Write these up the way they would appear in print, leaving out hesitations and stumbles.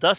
10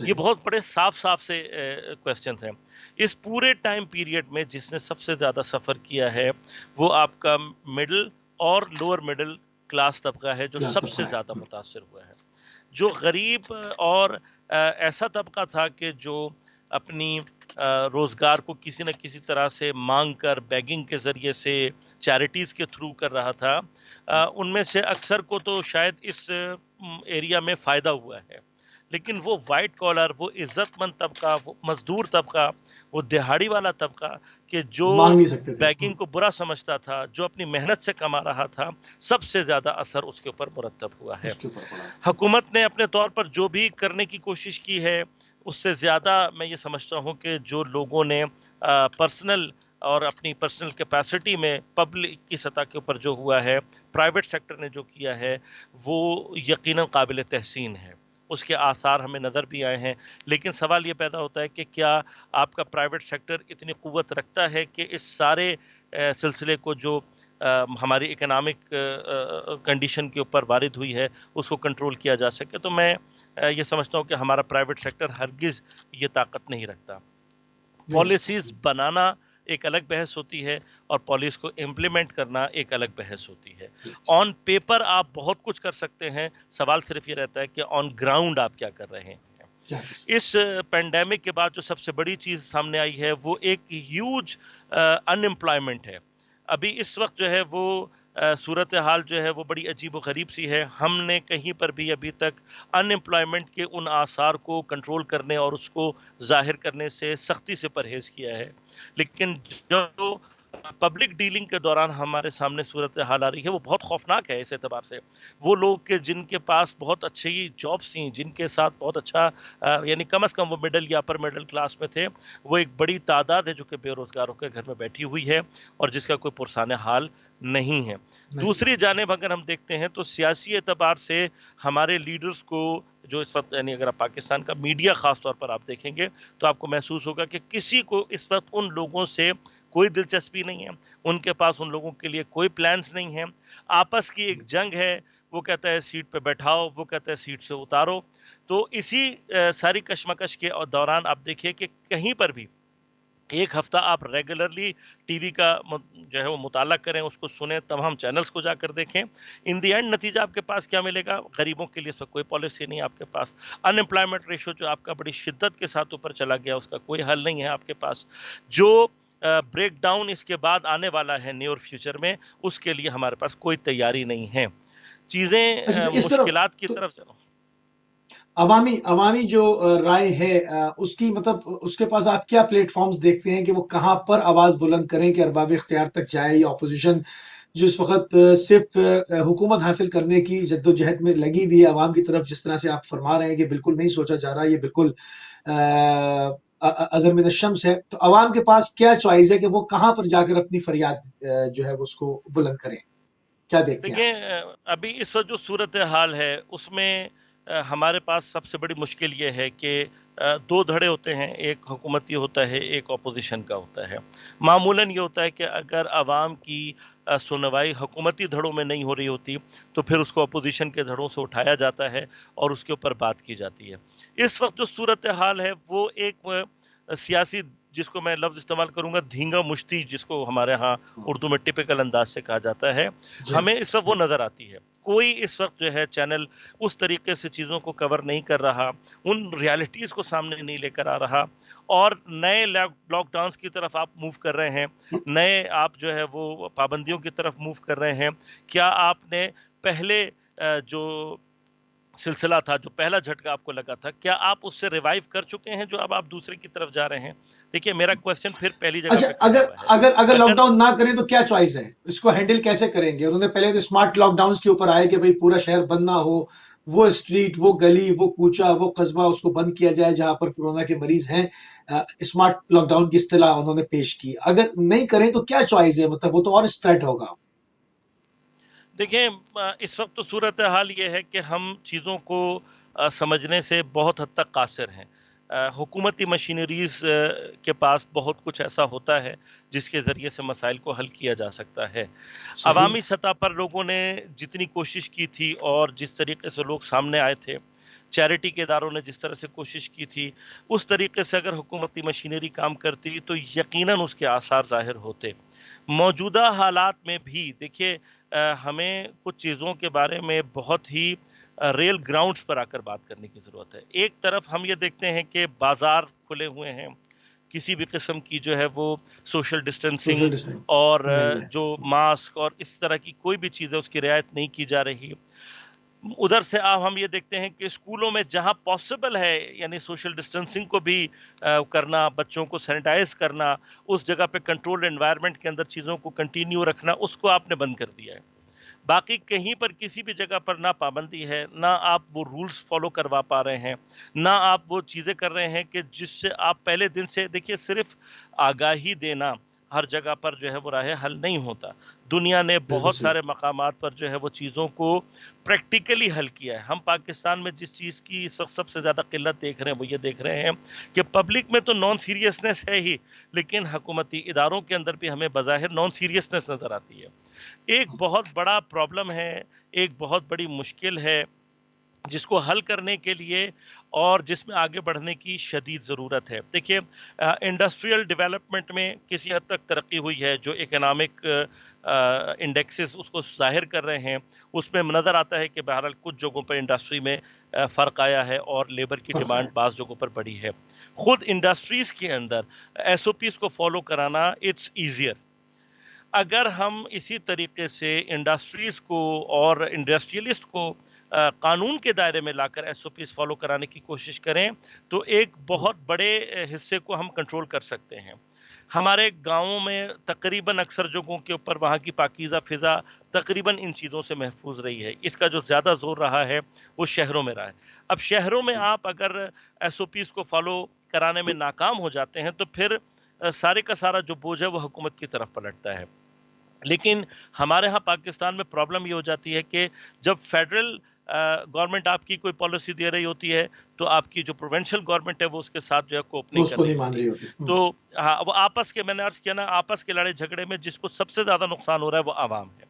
یہ بہت بڑے صاف صاف سے کویسچنز ہیں. اس پورے ٹائم پیریڈ میں جس نے سب سے زیادہ سفر کیا ہے وہ آپ کا مڈل اور لوور مڈل کلاس طبقہ ہے جو سب سے زیادہ متاثر ہوا ہے. جو غریب اور ایسا طبقہ تھا کہ جو اپنی روزگار کو کسی نہ کسی طرح سے مانگ کر بیگنگ کے ذریعے سے چیریٹیز کے تھرو کر رہا تھا, ان میں سے اکثر کو تو شاید اس ایریا میں فائدہ ہوا ہے. لیکن وہ وائٹ کالر, وہ عزت مند طبقہ, وہ مزدور طبقہ, وہ دہاڑی والا طبقہ کہ جو بیگنگ کو برا سمجھتا تھا, جو اپنی محنت سے کما رہا تھا, سب سے زیادہ اثر اس کے اوپر مرتب ہوا ہے. حکومت نے اپنے طور پر جو بھی کرنے کی کوشش کی ہے اس سے زیادہ میں یہ سمجھتا ہوں کہ جو لوگوں نے پرسنل اور اپنی پرسنل کیپیسٹی میں پبلک کی سطح کے اوپر جو ہوا ہے, پرائیویٹ سیکٹر نے جو کیا ہے, وہ یقیناً قابل تحسین ہے. اس کے آثار ہمیں نظر بھی آئے ہیں. لیکن سوال یہ پیدا ہوتا ہے کہ کیا آپ کا پرائیویٹ سیکٹر اتنی قوت رکھتا ہے کہ اس سارے سلسلے کو جو ہماری اکنامک کنڈیشن کے اوپر وارد ہوئی ہے اس کو کنٹرول کیا جا سکے. تو میں یہ سمجھتا ہوں کہ ہمارا پرائیویٹ سیکٹر ہرگز یہ طاقت نہیں رکھتا. پالیسیز بنانا ایک الگ بحث ہوتی ہے اور پالیسی کو امپلیمنٹ کرنا ایک الگ بحث ہوتی ہے. آن پیپر آپ بہت کچھ کر سکتے ہیں, سوال صرف یہ رہتا ہے کہ آن گراؤنڈ آپ کیا کر رہے ہیں. اس پینڈیمک کے بعد جو سب سے بڑی چیز سامنے آئی ہے وہ ایک ہیوج ان امپلائمنٹ ہے. ابھی اس وقت جو ہے وہ صورتحال جو ہے وہ بڑی عجیب و غریب سی ہے. ہم نے کہیں پر بھی ابھی تک ان امپلائمنٹ کے ان آثار کو کنٹرول کرنے اور اس کو ظاہر کرنے سے سختی سے پرہیز کیا ہے. لیکن جو پبلک ڈیلنگ کے دوران ہمارے سامنے صورتحال آ رہی ہے وہ بہت خوفناک ہے. اس اعتبار سے وہ لوگ کہ جن کے پاس بہت اچھی جابس تھیں, جن کے ساتھ بہت اچھا یعنی کم از کم وہ مڈل یا اپر مڈل کلاس میں تھے, وہ ایک بڑی تعداد ہے جو کہ بے روزگاروں کے گھر میں بیٹھی ہوئی ہے اور جس کا کوئی پرسان حال نہیں ہے. دوسری جانب اگر ہم دیکھتے ہیں تو سیاسی اعتبار سے ہمارے لیڈرز کو جو اس وقت یعنی اگر آپ پاکستان کا میڈیا خاص طور پر آپ دیکھیں گے تو آپ کو محسوس ہوگا کہ کسی کو اس وقت ان لوگوں سے کوئی دلچسپی نہیں ہے. ان کے پاس ان لوگوں کے لیے کوئی پلانز نہیں ہیں. آپس کی ایک جنگ ہے. وہ کہتا ہے سیٹ پہ بیٹھاؤ, وہ کہتا ہے سیٹ سے اتارو. تو اسی ساری کشمکش کے دوران آپ دیکھیے کہ کہیں پر بھی ایک ہفتہ آپ ریگولرلی ٹی وی کا جو ہے وہ مطالعہ کریں, اس کو سنیں, تمام چینلز کو جا کر دیکھیں. ان دی اینڈ نتیجہ آپ کے پاس کیا ملے گا؟ غریبوں کے لیے اس وقت کوئی پالیسی نہیں آپ کے پاس. ان امپلائمنٹ ریشو جو آپ کا بڑی شدت کے ساتھ اوپر چلا گیا, اس کا کوئی حل نہیں ہے آپ کے پاس. جو بریک ڈاؤن اس کے بعد آنے والا ہے نیئر فیوچر میں, اس کے لیے ہمارے پاس کوئی تیاری نہیں ہے. چیزیں مشکلات کی طرف چلو. عوامی جو رائے ہے اس کی مطلب اس کے پاس آپ کیا پلیٹ فارمز دیکھتے ہیں کہ وہ کہاں پر آواز بلند کریں کہ ارباب اختیار تک جائے, یا اپوزیشن جو اس وقت صرف حکومت حاصل کرنے کی جدوجہد میں لگی ہوئی ہے عوام کی طرف, جس طرح سے آپ فرما رہے ہیں کہ بالکل نہیں سوچا جا رہا, یہ بالکل ازر من الشمس ہے. تو عوام کے پاس کیا چوائس ہے کہ وہ کہاں پر جا کر اپنی فریاد جو ہے وہ اس کو بلند کریں؟ کیا دیکھتے ہیں؟ دیکھیں ابھی اس وقت جو صورتحال ہے اس میں ہمارے پاس سب سے بڑی مشکل یہ ہے کہ دو دھڑے ہوتے ہیں, ایک حکومتی ہوتا ہے, ایک اپوزیشن کا ہوتا ہے. معمولاً یہ ہوتا ہے کہ اگر عوام کی سنوائی حکومتی دھڑوں میں نہیں ہو رہی ہوتی تو پھر اس کو اپوزیشن کے دھڑوں سے اٹھایا جاتا ہے اور اس کے اوپر بات کی جاتی ہے. اس وقت جو صورتحال ہے وہ ایک سیاسی, جس کو میں لفظ استعمال کروں گا دھینگا مشتی, جس کو ہمارے ہاں اردو میں ٹپیکل انداز سے کہا جاتا ہے, ہمیں اس وقت وہ نظر آتی ہے. کوئی اس وقت جو ہے چینل اس طریقے سے چیزوں کو کور نہیں کر رہا, ان ریالٹیز کو سامنے نہیں لے کر آ رہا, اور نئے لاک ڈاؤنز کی طرف آپ موو کر رہے ہیں, نئے آپ جو ہے وہ پابندیوں کی طرف موو کر رہے ہیں. کیا آپ نے پہلے جو سلسلہ تھا, جو پہلا جھٹکا آپ کو لگا تھا, کیا آپ اس سے ریوائیو کر چکے ہیں جو اب آپ دوسرے کی طرف جا رہے ہیں؟ دیکھیے میرا کوشچن پھر پہلی جگہ پہ اگر لاک ڈاؤن نہ کریں تو کیا چوائس ہے, اس کو ہینڈل کیسے کریں گے؟ انہوں نے پہلے تو اسمارٹ لاک ڈاؤنز کے اوپر آئے کہ بھئی پورا شہر بند نہ ہو, وہ اسٹریٹ, وہ گلی, وہ کوچہ, وہ قصبہ اس کو بند کیا جائے جہاں پر کورونا کے مریض ہیں. اسمارٹ لاک ڈاؤن کی اصطلاح انہوں نے پیش کی. اگر نہیں کریں تو کیا چوائس ہے؟ مطلب وہ تو اور اسپریڈ ہوگا. دیکھیں اس وقت تو صورتحال یہ ہے کہ ہم چیزوں کو سمجھنے سے بہت حد تک قاصر ہیں. حکومتی مشینریز کے پاس بہت کچھ ایسا ہوتا ہے جس کے ذریعے سے مسائل کو حل کیا جا سکتا ہے. عوامی سطح پر لوگوں نے جتنی کوشش کی تھی اور جس طریقے سے لوگ سامنے آئے تھے, چیریٹی کے اداروں نے جس طرح سے کوشش کی تھی، اس طریقے سے اگر حکومتی مشینری کام کرتی تو یقیناً اس کے آثار ظاہر ہوتے۔ موجودہ حالات میں بھی دیکھیے ہمیں کچھ چیزوں کے بارے میں بہت ہی ریل گراؤنڈز پر آ کر بات کرنے کی ضرورت ہے۔ ایک طرف ہم یہ دیکھتے ہیں کہ بازار کھلے ہوئے ہیں، کسی بھی قسم کی جو ہے وہ سوشل ڈسٹینسنگ سوشل ڈسٹینس اور نہیں ہے. جو ماسک اور اس طرح کی کوئی بھی چیز ہے اس کی رعایت نہیں کی جا رہی۔ ادھر سے آپ ہم یہ دیکھتے ہیں کہ اسکولوں میں جہاں پاسبل ہے یعنی سوشل ڈسٹینسنگ کو بھی کرنا، بچوں کو سینیٹائز کرنا، اس جگہ پہ کنٹرول انوائرمنٹ کے اندر چیزوں کو کنٹینیو رکھنا، اس کو آپ نے بند کر دیا ہے۔ باقی کہیں پر کسی بھی جگہ پر نہ پابندی ہے، نہ آپ وہ رولز فالو کروا پا رہے ہیں، نہ آپ وہ چیزیں کر رہے ہیں کہ جس سے آپ پہلے دن سے دیکھیے صرف آگاہی دینا ہر جگہ پر جو ہے وہ راہ حل نہیں ہوتا۔ دنیا نے بالکل بہت صحیح. سارے مقامات پر جو ہے وہ چیزوں کو پریکٹیکلی حل کیا ہے۔ ہم پاکستان میں جس چیز کی سب سے زیادہ قلت دیکھ رہے ہیں وہ یہ دیکھ رہے ہیں کہ پبلک میں تو نان سیریسنس ہے ہی، لیکن حکومتی اداروں کے اندر بھی ہمیں بظاہر نان سیریسنس نظر آتی ہے۔ ایک بہت بڑا پرابلم ہے، ایک بہت بڑی مشکل ہے جس کو حل کرنے کے لیے اور جس میں آگے بڑھنے کی شدید ضرورت ہے۔ دیکھیے انڈسٹریل ڈیولپمنٹ میں کسی حد تک ترقی ہوئی ہے، جو اکنامک انڈیکسز اس کو ظاہر کر رہے ہیں، اس میں نظر آتا ہے کہ بہرحال کچھ جگہوں پر انڈسٹری میں فرق آیا ہے اور لیبر کی فرق ڈیمانڈ ہے. بعض جگہوں پر بڑھی ہے۔ خود انڈسٹریز کے اندر ایس او پیز کو فالو کرانا اٹس ایزیئر۔ اگر ہم اسی طریقے سے انڈسٹریز کو اور انڈسٹریلسٹ کو قانون کے دائرے میں لا کر ایس او پیز فالو کرانے کی کوشش کریں تو ایک بہت بڑے حصے کو ہم کنٹرول کر سکتے ہیں۔ ہمارے گاؤں میں تقریباً اکثر جگہوں کے اوپر وہاں کی پاکیزہ فضا تقریباً ان چیزوں سے محفوظ رہی ہے۔ اس کا جو زیادہ زور رہا ہے وہ شہروں میں رہا ہے۔ اب شہروں میں آپ اگر ایس او پیز کو فالو کرانے میں ناکام ہو جاتے ہیں تو پھر سارے کا سارا جو بوجھ ہے وہ حکومت کی طرف پلٹتا ہے۔ لیکن ہمارے ہاں پاکستان میں پرابلم یہ ہو جاتی ہے کہ جب فیڈرل گورنمنٹ آپ کی کوئی پالیسی دے رہی ہوتی ہے تو آپ کی جو پروونشل گورنمنٹ ہے وہ اس کے ساتھ جو ہے کوپ وہ نہیں اس کر کو رہی نہیں مان ہوتی۔ رہی ہوتی. تو ہاں وہ آپس کے میں نے عرض کیا نا آپس کے لڑائی جھگڑے میں جس کو سب سے زیادہ نقصان ہو رہا ہے وہ عوام ہے۔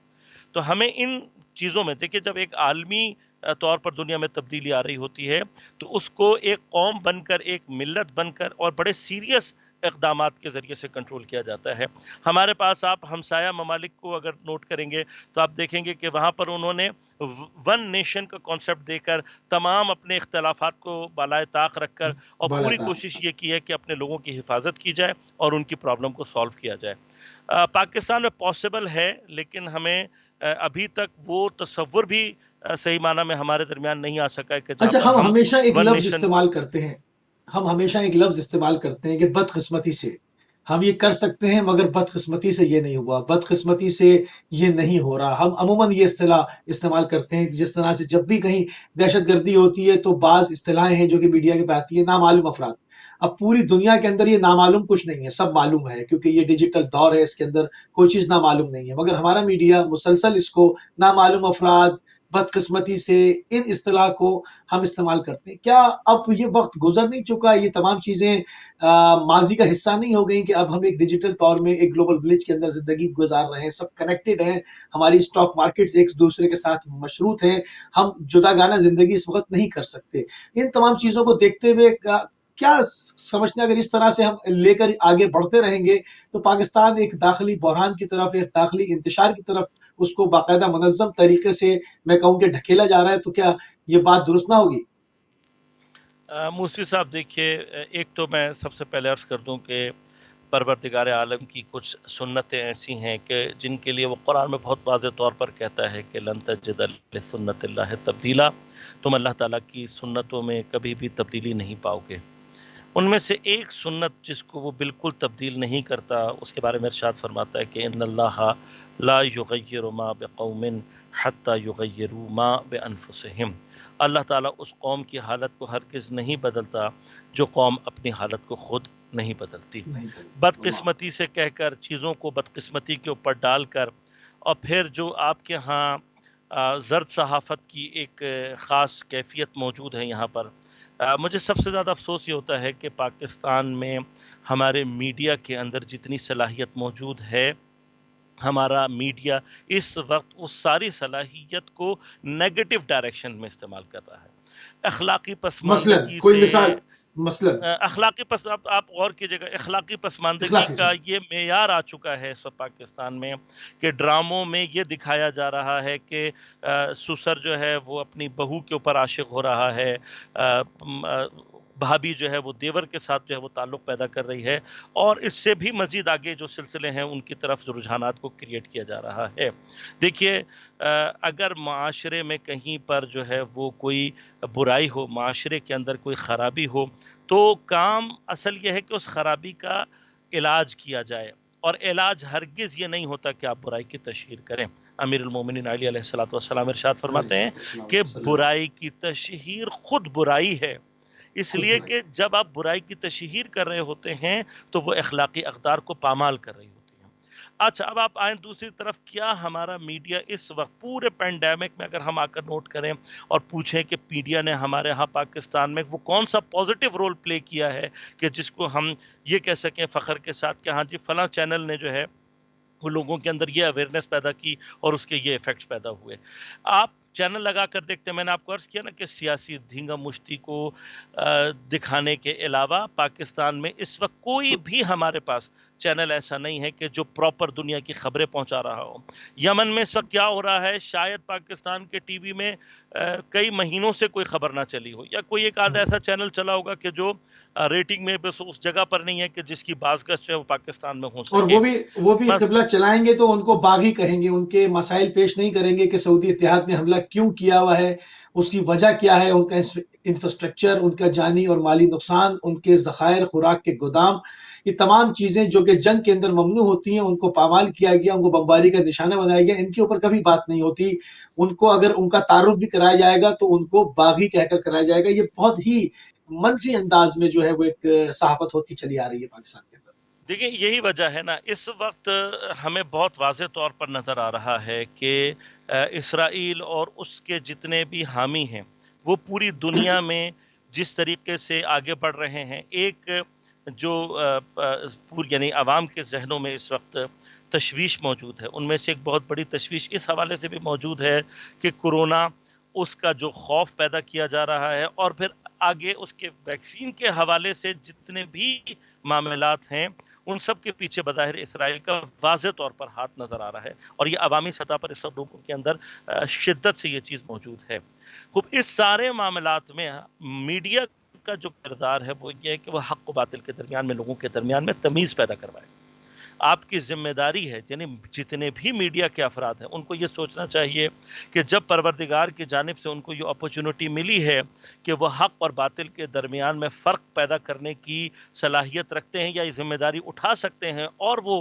تو ہمیں ان چیزوں میں دیکھیے جب ایک عالمی طور پر دنیا میں تبدیلی آ رہی ہوتی ہے تو اس کو ایک قوم بن کر ایک ملت بن کر اور بڑے سیریس اقدامات کے ذریعے سے کنٹرول کیا جاتا ہے۔ ہمارے پاس آپ ہمسایہ ممالک کو اگر نوٹ کریں گے تو آپ دیکھیں گے کہ وہاں پر انہوں نے ون نیشن کا کانسیپٹ دے کر تمام اپنے اختلافات کو بالائے طاق رکھ کر اور بڑا پوری تھا. کوشش یہ کی ہے کہ اپنے لوگوں کی حفاظت کی جائے اور ان کی پرابلم کو سالو کیا جائے۔ پاکستان میں پاسبل ہے لیکن ہمیں ابھی تک وہ تصور بھی صحیح معنی میں ہمارے درمیان نہیں آ سکا ہے کہ جہاں اچھا پر ہم ہم ہمیشہ ایک ون لفظ نیشن استعمال کرتے ہیں. ہم ہمیشہ ایک لفظ استعمال کرتے ہیں کہ بدقسمتی سے ہم یہ کر سکتے ہیں مگر بدقسمتی سے یہ نہیں ہوا، بدقسمتی سے یہ نہیں ہو رہا. ہم عموماً یہ اصطلاح استعمال کرتے ہیں جس طرح سے جب بھی کہیں دہشت گردی ہوتی ہے تو بعض اصطلاحیں ہیں جو کہ میڈیا کے پہ آتی ہیں، نامعلوم افراد. اب پوری دنیا کے اندر یہ نامعلوم کچھ نہیں ہے، سب معلوم ہے کیونکہ یہ ڈیجیٹل دور ہے، اس کے اندر کوئی چیز نامعلوم نہیں ہے، مگر ہمارا میڈیا مسلسل اس کو نامعلوم افراد، بدقسمتی سے، ان اصطلاح کو ہم استعمال کرتے ہیں. کیا اب یہ وقت گزر نہیں چکا؟ یہ تمام چیزیں ماضی کا حصہ نہیں ہو گئی کہ اب ہم ایک ڈیجیٹل طور میں ایک گلوبل ولیج کے اندر زندگی گزار رہے ہیں، سب کنیکٹڈ ہیں، ہماری اسٹاک مارکیٹس ایک دوسرے کے ساتھ مشروط ہیں، ہم جداگانہ زندگی اس وقت نہیں کر سکتے. ان تمام چیزوں کو دیکھتے ہوئے کیا سمجھتے ہیں اگر اس طرح سے ہم لے کر آگے بڑھتے رہیں گے تو پاکستان ایک داخلی بحران کی طرف، ایک داخلی انتشار کی طرف اس کو باقاعدہ منظم طریقے سے میں کہوں کہ ڈھکیلا جا رہا ہے، تو کیا یہ بات درست نہ ہوگی؟ موسوی صاحب دیکھیے ایک تو میں سب سے پہلے عرض کر دوں کہ پروردگار عالم کی کچھ سنتیں ایسی ہیں کہ جن کے لیے وہ قرآن میں بہت واضح طور پر کہتا ہے کہ لن تجد لسنت اللہ تبدیلا، تم اللہ تعالیٰ کی سنتوں میں کبھی بھی تبدیلی نہیں پاؤ گے۔ ان میں سے ایک سنت جس کو وہ بالکل تبدیل نہیں کرتا اس کے بارے میں ارشاد فرماتا ہے کہ ان اللہ لا یغیر ما بقوم حتی یغیروا ما بانفسہم۔ اللہ تعالیٰ اس قوم کی حالت کو ہرگز نہیں بدلتا جو قوم اپنی حالت کو خود نہیں بدلتی۔ نہیں. بدقسمتی سے کہہ کر چیزوں کو بدقسمتی کے اوپر ڈال کر اور پھر جو آپ کے ہاں زرد صحافت کی ایک خاص کیفیت موجود ہے یہاں پر، مجھے سب سے زیادہ افسوس یہ ہوتا ہے کہ پاکستان میں ہمارے میڈیا کے اندر جتنی صلاحیت موجود ہے، ہمارا میڈیا اس وقت اس ساری صلاحیت کو نیگیٹو ڈائریکشن میں استعمال کر رہا ہے۔ اخلاقی مثلاً پسماندگی کوئی سے مثال، مثلاً اخلاقی آپ غور کیجیے گا، اخلاقی پسماندگی اخلاقی کا جی یہ معیار آ چکا ہے اس وقت پاکستان میں کہ ڈراموں میں یہ دکھایا جا رہا ہے کہ سسر جو ہے وہ اپنی بہو کے اوپر عاشق ہو رہا ہے، بھابھی جو ہے وہ دیور کے ساتھ جو ہے وہ تعلق پیدا کر رہی ہے، اور اس سے بھی مزید آگے جو سلسلے ہیں ان کی طرف جو رجحانات کو کریٹ کیا جا رہا ہے۔ دیکھیے اگر معاشرے میں کہیں پر جو ہے وہ کوئی برائی ہو، معاشرے کے اندر کوئی خرابی ہو، تو کام اصل یہ ہے کہ اس خرابی کا علاج کیا جائے، اور علاج ہرگز یہ نہیں ہوتا کہ آپ برائی کی تشہیر کریں۔ امیر المومنین علی علیہ الصلوۃ والسلام ارشاد علیہ فرماتے ہیں الصلوۃ والسلام کہ صلی اللہ برائی کی تشہیر خود برائی ہے، اس خود لیے برائی، کہ جب آپ برائی کی تشہیر کر رہے ہوتے ہیں تو وہ اخلاقی اقدار کو پامال کر رہی ہوتی ہیں۔ اچھا، اب آپ آئیں دوسری طرف، کیا ہمارا میڈیا اس وقت پورے پینڈیمک میں اگر ہم آ کر نوٹ کریں اور پوچھیں کہ میڈیا نے ہمارے ہاں پاکستان میں وہ کون سا پازیٹیو رول پلے کیا ہے کہ جس کو ہم یہ کہہ سکیں فخر کے ساتھ کہ ہاں جی فلاں چینل نے جو ہے وہ لوگوں کے اندر یہ اویئرنیس پیدا کی اور اس کے یہ ایفیکٹس پیدا ہوئے۔ آپ چینل لگا کر دیکھتے ہیں، میں نے آپ کو عرض کیا نا کہ سیاسی دھینگا مشتی کو دکھانے کے علاوہ پاکستان میں اس وقت کوئی بھی ہمارے پاس چینل ایسا نہیں ہے کہ جو پراپر دنیا کی خبریں پہنچا رہا ہو۔ یمن میں اس وقت کیا ہو رہا ہے شاید پاکستان کے ٹی وی میں کئی مہینوں سے کوئی خبر نہ چلی ہو، یا کوئی ایک آدھا ایسا چینل چلا ہوگا کہ جو ریٹنگ میں بس اس جگہ پر نہیں ہے کہ جس کی بازگشت جو ہے وہ پاکستان میں ہو اور سکے۔ وہ بھی بس قبلہ چلائیں گے تو ان کو باغی کہیں گے، ان کے مسائل پیش نہیں کریں گے کہ سعودی اتحاد نے حملہ کیوں کیا ہوا ہے، اس کی وجہ کیا ہے، ان کا انفراسٹرکچر، ان کا جانی اور مالی نقصان، ان کے ذخائر خوراک کے گودام، یہ تمام چیزیں جو کہ جنگ کے اندر ممنوع ہوتی ہیں ان کو پامال کیا گیا، ان کو بمباری کا نشانہ بنایا گیا، ان کے اوپر کبھی بات نہیں ہوتی۔ ان کو اگر ان کا تعارف بھی کرایا جائے گا تو ان کو باغی کہہ کر کرایا جائے گا۔ یہ بہت ہی منفی انداز میں جو ہے وہ ایک صحافت ہوتی چلی آ رہی ہے پاکستان کے اندر۔ دیکھیں یہی وجہ ہے نا، اس وقت ہمیں بہت واضح طور پر نظر آ رہا ہے کہ اسرائیل اور اس کے جتنے بھی حامی ہیں وہ پوری دنیا میں جس طریقے سے آگے بڑھ رہے ہیں، ایک جو یعنی عوام کے ذہنوں میں اس وقت تشویش موجود ہے، ان میں سے ایک بہت بڑی تشویش اس حوالے سے بھی موجود ہے کہ کورونا، اس کا جو خوف پیدا کیا جا رہا ہے، اور پھر آگے اس کے ویکسین کے حوالے سے جتنے بھی معاملات ہیں ان سب کے پیچھے بظاہر اسرائیل کا واضح طور پر ہاتھ نظر آ رہا ہے، اور یہ عوامی سطح پر اس وقت لوگوں کے اندر شدت سے یہ چیز موجود ہے۔ خوب اس سارے معاملات میں میڈیا کا جو کردار ہے وہ یہ ہے کہ وہ حق و باطل کے درمیان میں، لوگوں کے درمیان میں تمیز پیدا کروائے۔ آپ کی ذمہ داری ہے، یعنی جتنے بھی میڈیا کے افراد ہیں ان کو یہ سوچنا چاہیے کہ جب پروردگار کی جانب سے ان کو یہ اپرچونٹی ملی ہے کہ وہ حق اور باطل کے درمیان میں فرق پیدا کرنے کی صلاحیت رکھتے ہیں یا یہ ذمہ داری اٹھا سکتے ہیں، اور وہ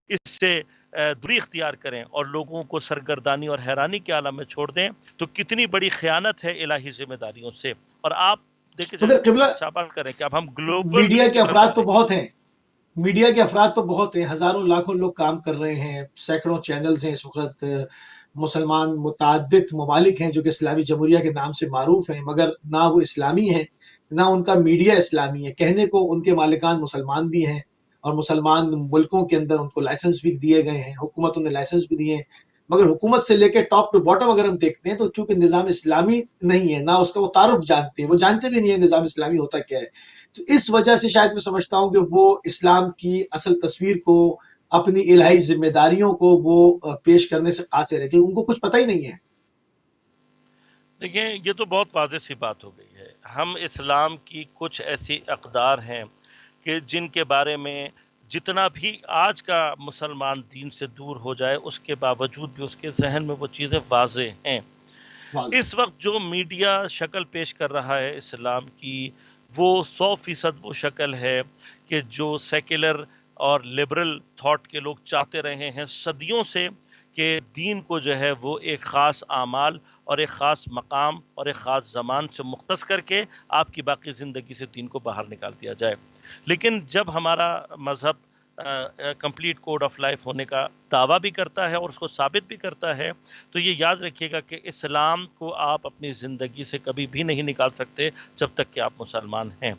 اس سے دوری اختیار کریں اور لوگوں کو سرگردانی اور حیرانی کے عالم میں چھوڑ دیں، تو کتنی بڑی خیانت ہے الہی ذمہ داریوں سے۔ اور آپ دیکھیں مگر قبلہ شاباش کریں کہ اب ہم گلوبل میڈیا ولیج کے کی طرف افراد تو بڑھیں گے۔ بہت ہیں، میڈیا کے افراد تو بہت ہیں، ہزاروں لاکھوں لوگ کام کر رہے ہیں، سینکڑوں چینلز ہیں اس وقت، مسلمان متعدد ممالک ہیں جو کہ اسلامی جمہوریہ کے نام سے معروف ہیں، مگر نہ وہ اسلامی ہیں نہ ان کا میڈیا اسلامی ہے۔ کہنے کو ان کے مالکان مسلمان بھی ہیں اور مسلمان ملکوں کے اندر ان کو لائسنس بھی دیے گئے ہیں، حکومتوں نے لائسنس بھی دیے ہیں، مگر حکومت سے لے کے ٹاپ ٹو باٹم اگر ہم دیکھتے ہیں تو چونکہ نظام اسلامی نہیں ہے، نہ اس کا وہ تعارف جانتے ہیں، وہ جانتے بھی نہیں ہے نظام اسلامی ہوتا کیا ہے، تو اس وجہ سے شاید میں سمجھتا ہوں کہ وہ اسلام کی اصل تصویر کو، اپنی الہی ذمہ داریوں کو وہ پیش کرنے سے قاصر ہے، کہ ان کو کچھ پتہ ہی نہیں ہے۔ دیکھیں یہ تو بہت واضح سی بات ہو گئی ہے، ہم اسلام کی کچھ ایسی اقدار ہیں کہ جن کے بارے میں جتنا بھی آج کا مسلمان دین سے دور ہو جائے اس کے باوجود بھی اس کے ذہن میں وہ چیزیں واضح ہیں۔ واضح اس وقت جو میڈیا شکل پیش کر رہا ہے اسلام کی، وہ 100% وہ شکل ہے کہ جو سیکولر اور لبرل تھاٹ کے لوگ چاہتے رہے ہیں صدیوں سے، کہ دین کو جو ہے وہ ایک خاص اعمال اور ایک خاص مقام اور ایک خاص زمان سے مختص کر کے آپ کی باقی زندگی سے دین کو باہر نکال دیا جائے۔ لیکن جب ہمارا مذہب کمپلیٹ کوڈ آف لائف ہونے کا دعویٰ بھی کرتا ہے اور اس کو ثابت بھی کرتا ہے، تو یہ یاد رکھیے گا کہ اسلام کو آپ اپنی زندگی سے کبھی بھی نہیں نکال سکتے جب تک کہ آپ مسلمان ہیں۔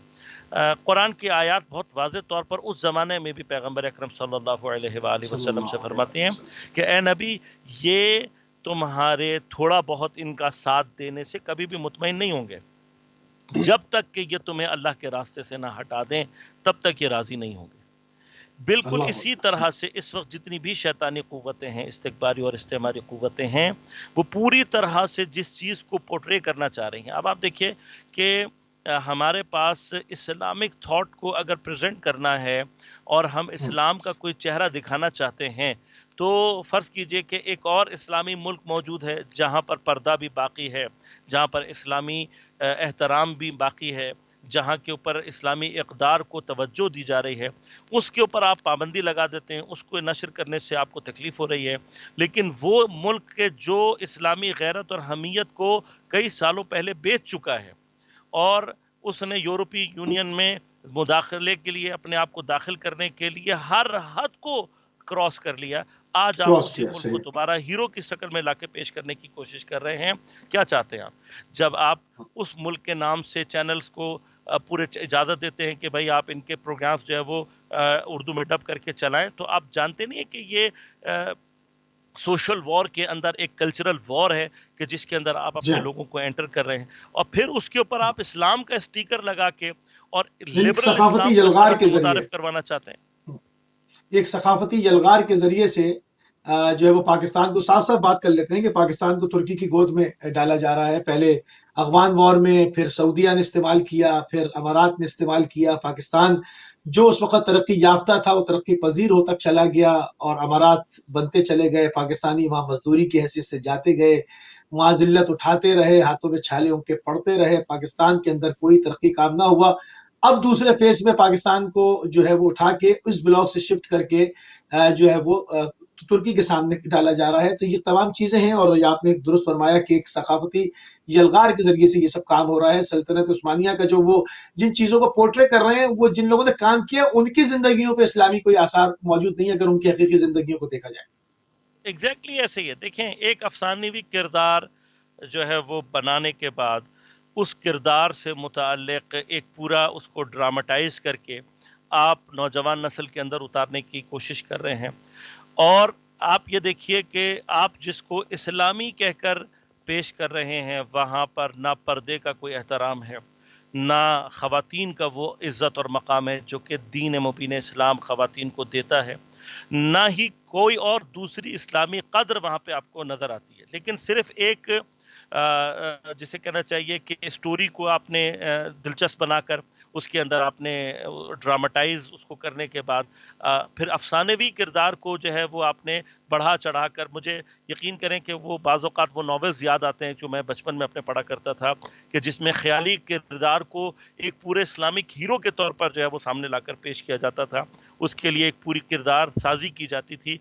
قرآن کی آیات بہت واضح طور پر اس زمانے میں بھی پیغمبر اکرم صلی اللہ علیہ وآلہ صلی وسلم سے اللہ علیہ فرماتے ہیں وسلم۔ کہ اے نبی، یہ تمہارے تھوڑا بہت ان کا ساتھ دینے سے کبھی بھی مطمئن نہیں ہوں گے۔ جب تک کہ یہ تمہیں اللہ کے راستے سے نہ ہٹا دیں تب تک یہ راضی نہیں ہوں گے۔ بالکل اللہ اسی طرح سے اس وقت جتنی بھی شیطانی قوتیں ہیں، استکباری اور استعماری قوتیں ہیں، وہ پوری طرح سے جس چیز کو پورٹرے کرنا چاہ رہی ہیں۔ اب آپ دیکھیے کہ ہمارے پاس اسلامک تھاٹ کو اگر پریزنٹ کرنا ہے اور ہم اسلام کا کوئی چہرہ دکھانا چاہتے ہیں، تو فرض کیجئے کہ ایک اور اسلامی ملک موجود ہے جہاں پر پردہ بھی باقی ہے، جہاں پر اسلامی احترام بھی باقی ہے، جہاں کے اوپر اسلامی اقدار کو توجہ دی جا رہی ہے، اس کے اوپر آپ پابندی لگا دیتے ہیں، اس کو نشر کرنے سے آپ کو تکلیف ہو رہی ہے۔ لیکن وہ ملک کے جو اسلامی غیرت اور حمیت کو کئی سالوں پہلے بیچ چکا ہے اور اس نے یورپی یونین میں مداخلے کے لیے اپنے آپ کو داخل کرنے کے لیے ہر حد کو کراس کر لیا، آج آپ کراس اسی کیا، ملک کو صحیح۔ دوبارہ ہیرو کی شکل میں لا کے پیش کرنے کی کوشش کر رہے ہیں۔ کیا چاہتے ہیں آپ؟ جب آپ اس ملک کے نام سے چینلز کو پورے اجازت دیتے ہیں کہ بھائی آپ ان کے پروگرامز جو ہے وہ اردو میں ڈب کر کے چلائیں، تو آپ جانتے نہیں ہیں کہ یہ سوشل وار کے اندر ایک کلچرل وار ہے کہ جس کے اندر آپ جی اپنے ہاں، لوگوں کو انٹر کر رہے ہیں، اور پھر اس کے اوپر آپ اسلام کا اسٹیکر لگا کے اور ایک لبرل ثقافتی اسلام کو اس یلغار طرح کے سے ذریعے، متعارف کروانا چاہتے ہیں۔ ایک ثقافتی یلغار کے ذریعے سے جو ہے وہ پاکستان کو صاف صاف بات کر لیتے ہیں کہ پاکستان کو ترکی کی گود میں ڈالا جا رہا ہے۔ پہلے افغان وار میں، پھر سعودیہ نے استعمال کیا، پھر امارات نے استعمال کیا۔ پاکستان جو اس وقت ترقی یافتہ تھا وہ ترقی پذیر ہوتا چلا گیا، اور امارات بنتے چلے گئے، پاکستانی وہاں مزدوری کی حیثیت سے جاتے گئے، وہاں ذلت اٹھاتے رہے، ہاتھوں میں چھالے ان کے پڑتے رہے، پاکستان کے اندر کوئی ترقی کام نہ ہوا۔ اب دوسرے فیز میں پاکستان کو جو ہے وہ اٹھا کے اس بلاک سے شفٹ کر کے جو ہے وہ ترکی کے سامنے ڈالا جا رہا ہے۔ تو یہ تمام چیزیں ہیں، اور آپ نے درست فرمایا کہ ایک ثقافتی یلغار کے ذریعے سے یہ سب کام ہو رہا ہے۔ سلطنت عثمانیہ کا جو وہ جن چیزوں کو پورٹرے کر رہے ہیں، وہ جن لوگوں نے کام کیا ان کی زندگیوں پہ اسلامی کوئی آثار موجود نہیں ہے اگر ان کی حقیقی زندگیوں کو دیکھا جائے۔ ایگزیکٹلی ایسے ہی ہے۔ دیکھیں، ایک افسانوی کردار جو ہے وہ بنانے کے بعد اس کردار سے متعلق ایک پورا اس کو ڈراماٹائز کر کے آپ نوجوان نسل کے اندر اتارنے کی کوشش کر رہے ہیں، اور آپ یہ دیکھیے کہ آپ جس کو اسلامی کہہ کر پیش کر رہے ہیں وہاں پر نہ پردے کا کوئی احترام ہے، نہ خواتین کا وہ عزت اور مقام ہے جو کہ دین مبین اسلام خواتین کو دیتا ہے، نہ ہی کوئی اور دوسری اسلامی قدر وہاں پہ آپ کو نظر آتی ہے، لیکن صرف ایک جسے کہنا چاہیے کہ اسٹوری کو آپ نے دلچسپ بنا کر اس کے اندر آپ نے ڈراماٹائز اس کو کرنے کے بعد پھر افسانوی کردار کو جو ہے وہ آپ نے بڑھا چڑھا کر، مجھے یقین کریں کہ وہ بعض اوقات وہ ناولز یاد آتے ہیں جو میں بچپن میں اپنے پڑھا کرتا تھا، کہ جس میں خیالی کردار کو ایک پورے اسلامک ہیرو کے طور پر جو ہے وہ سامنے لا کر پیش کیا جاتا تھا، اس کے لیے ایک پوری کردار سازی کی جاتی تھی،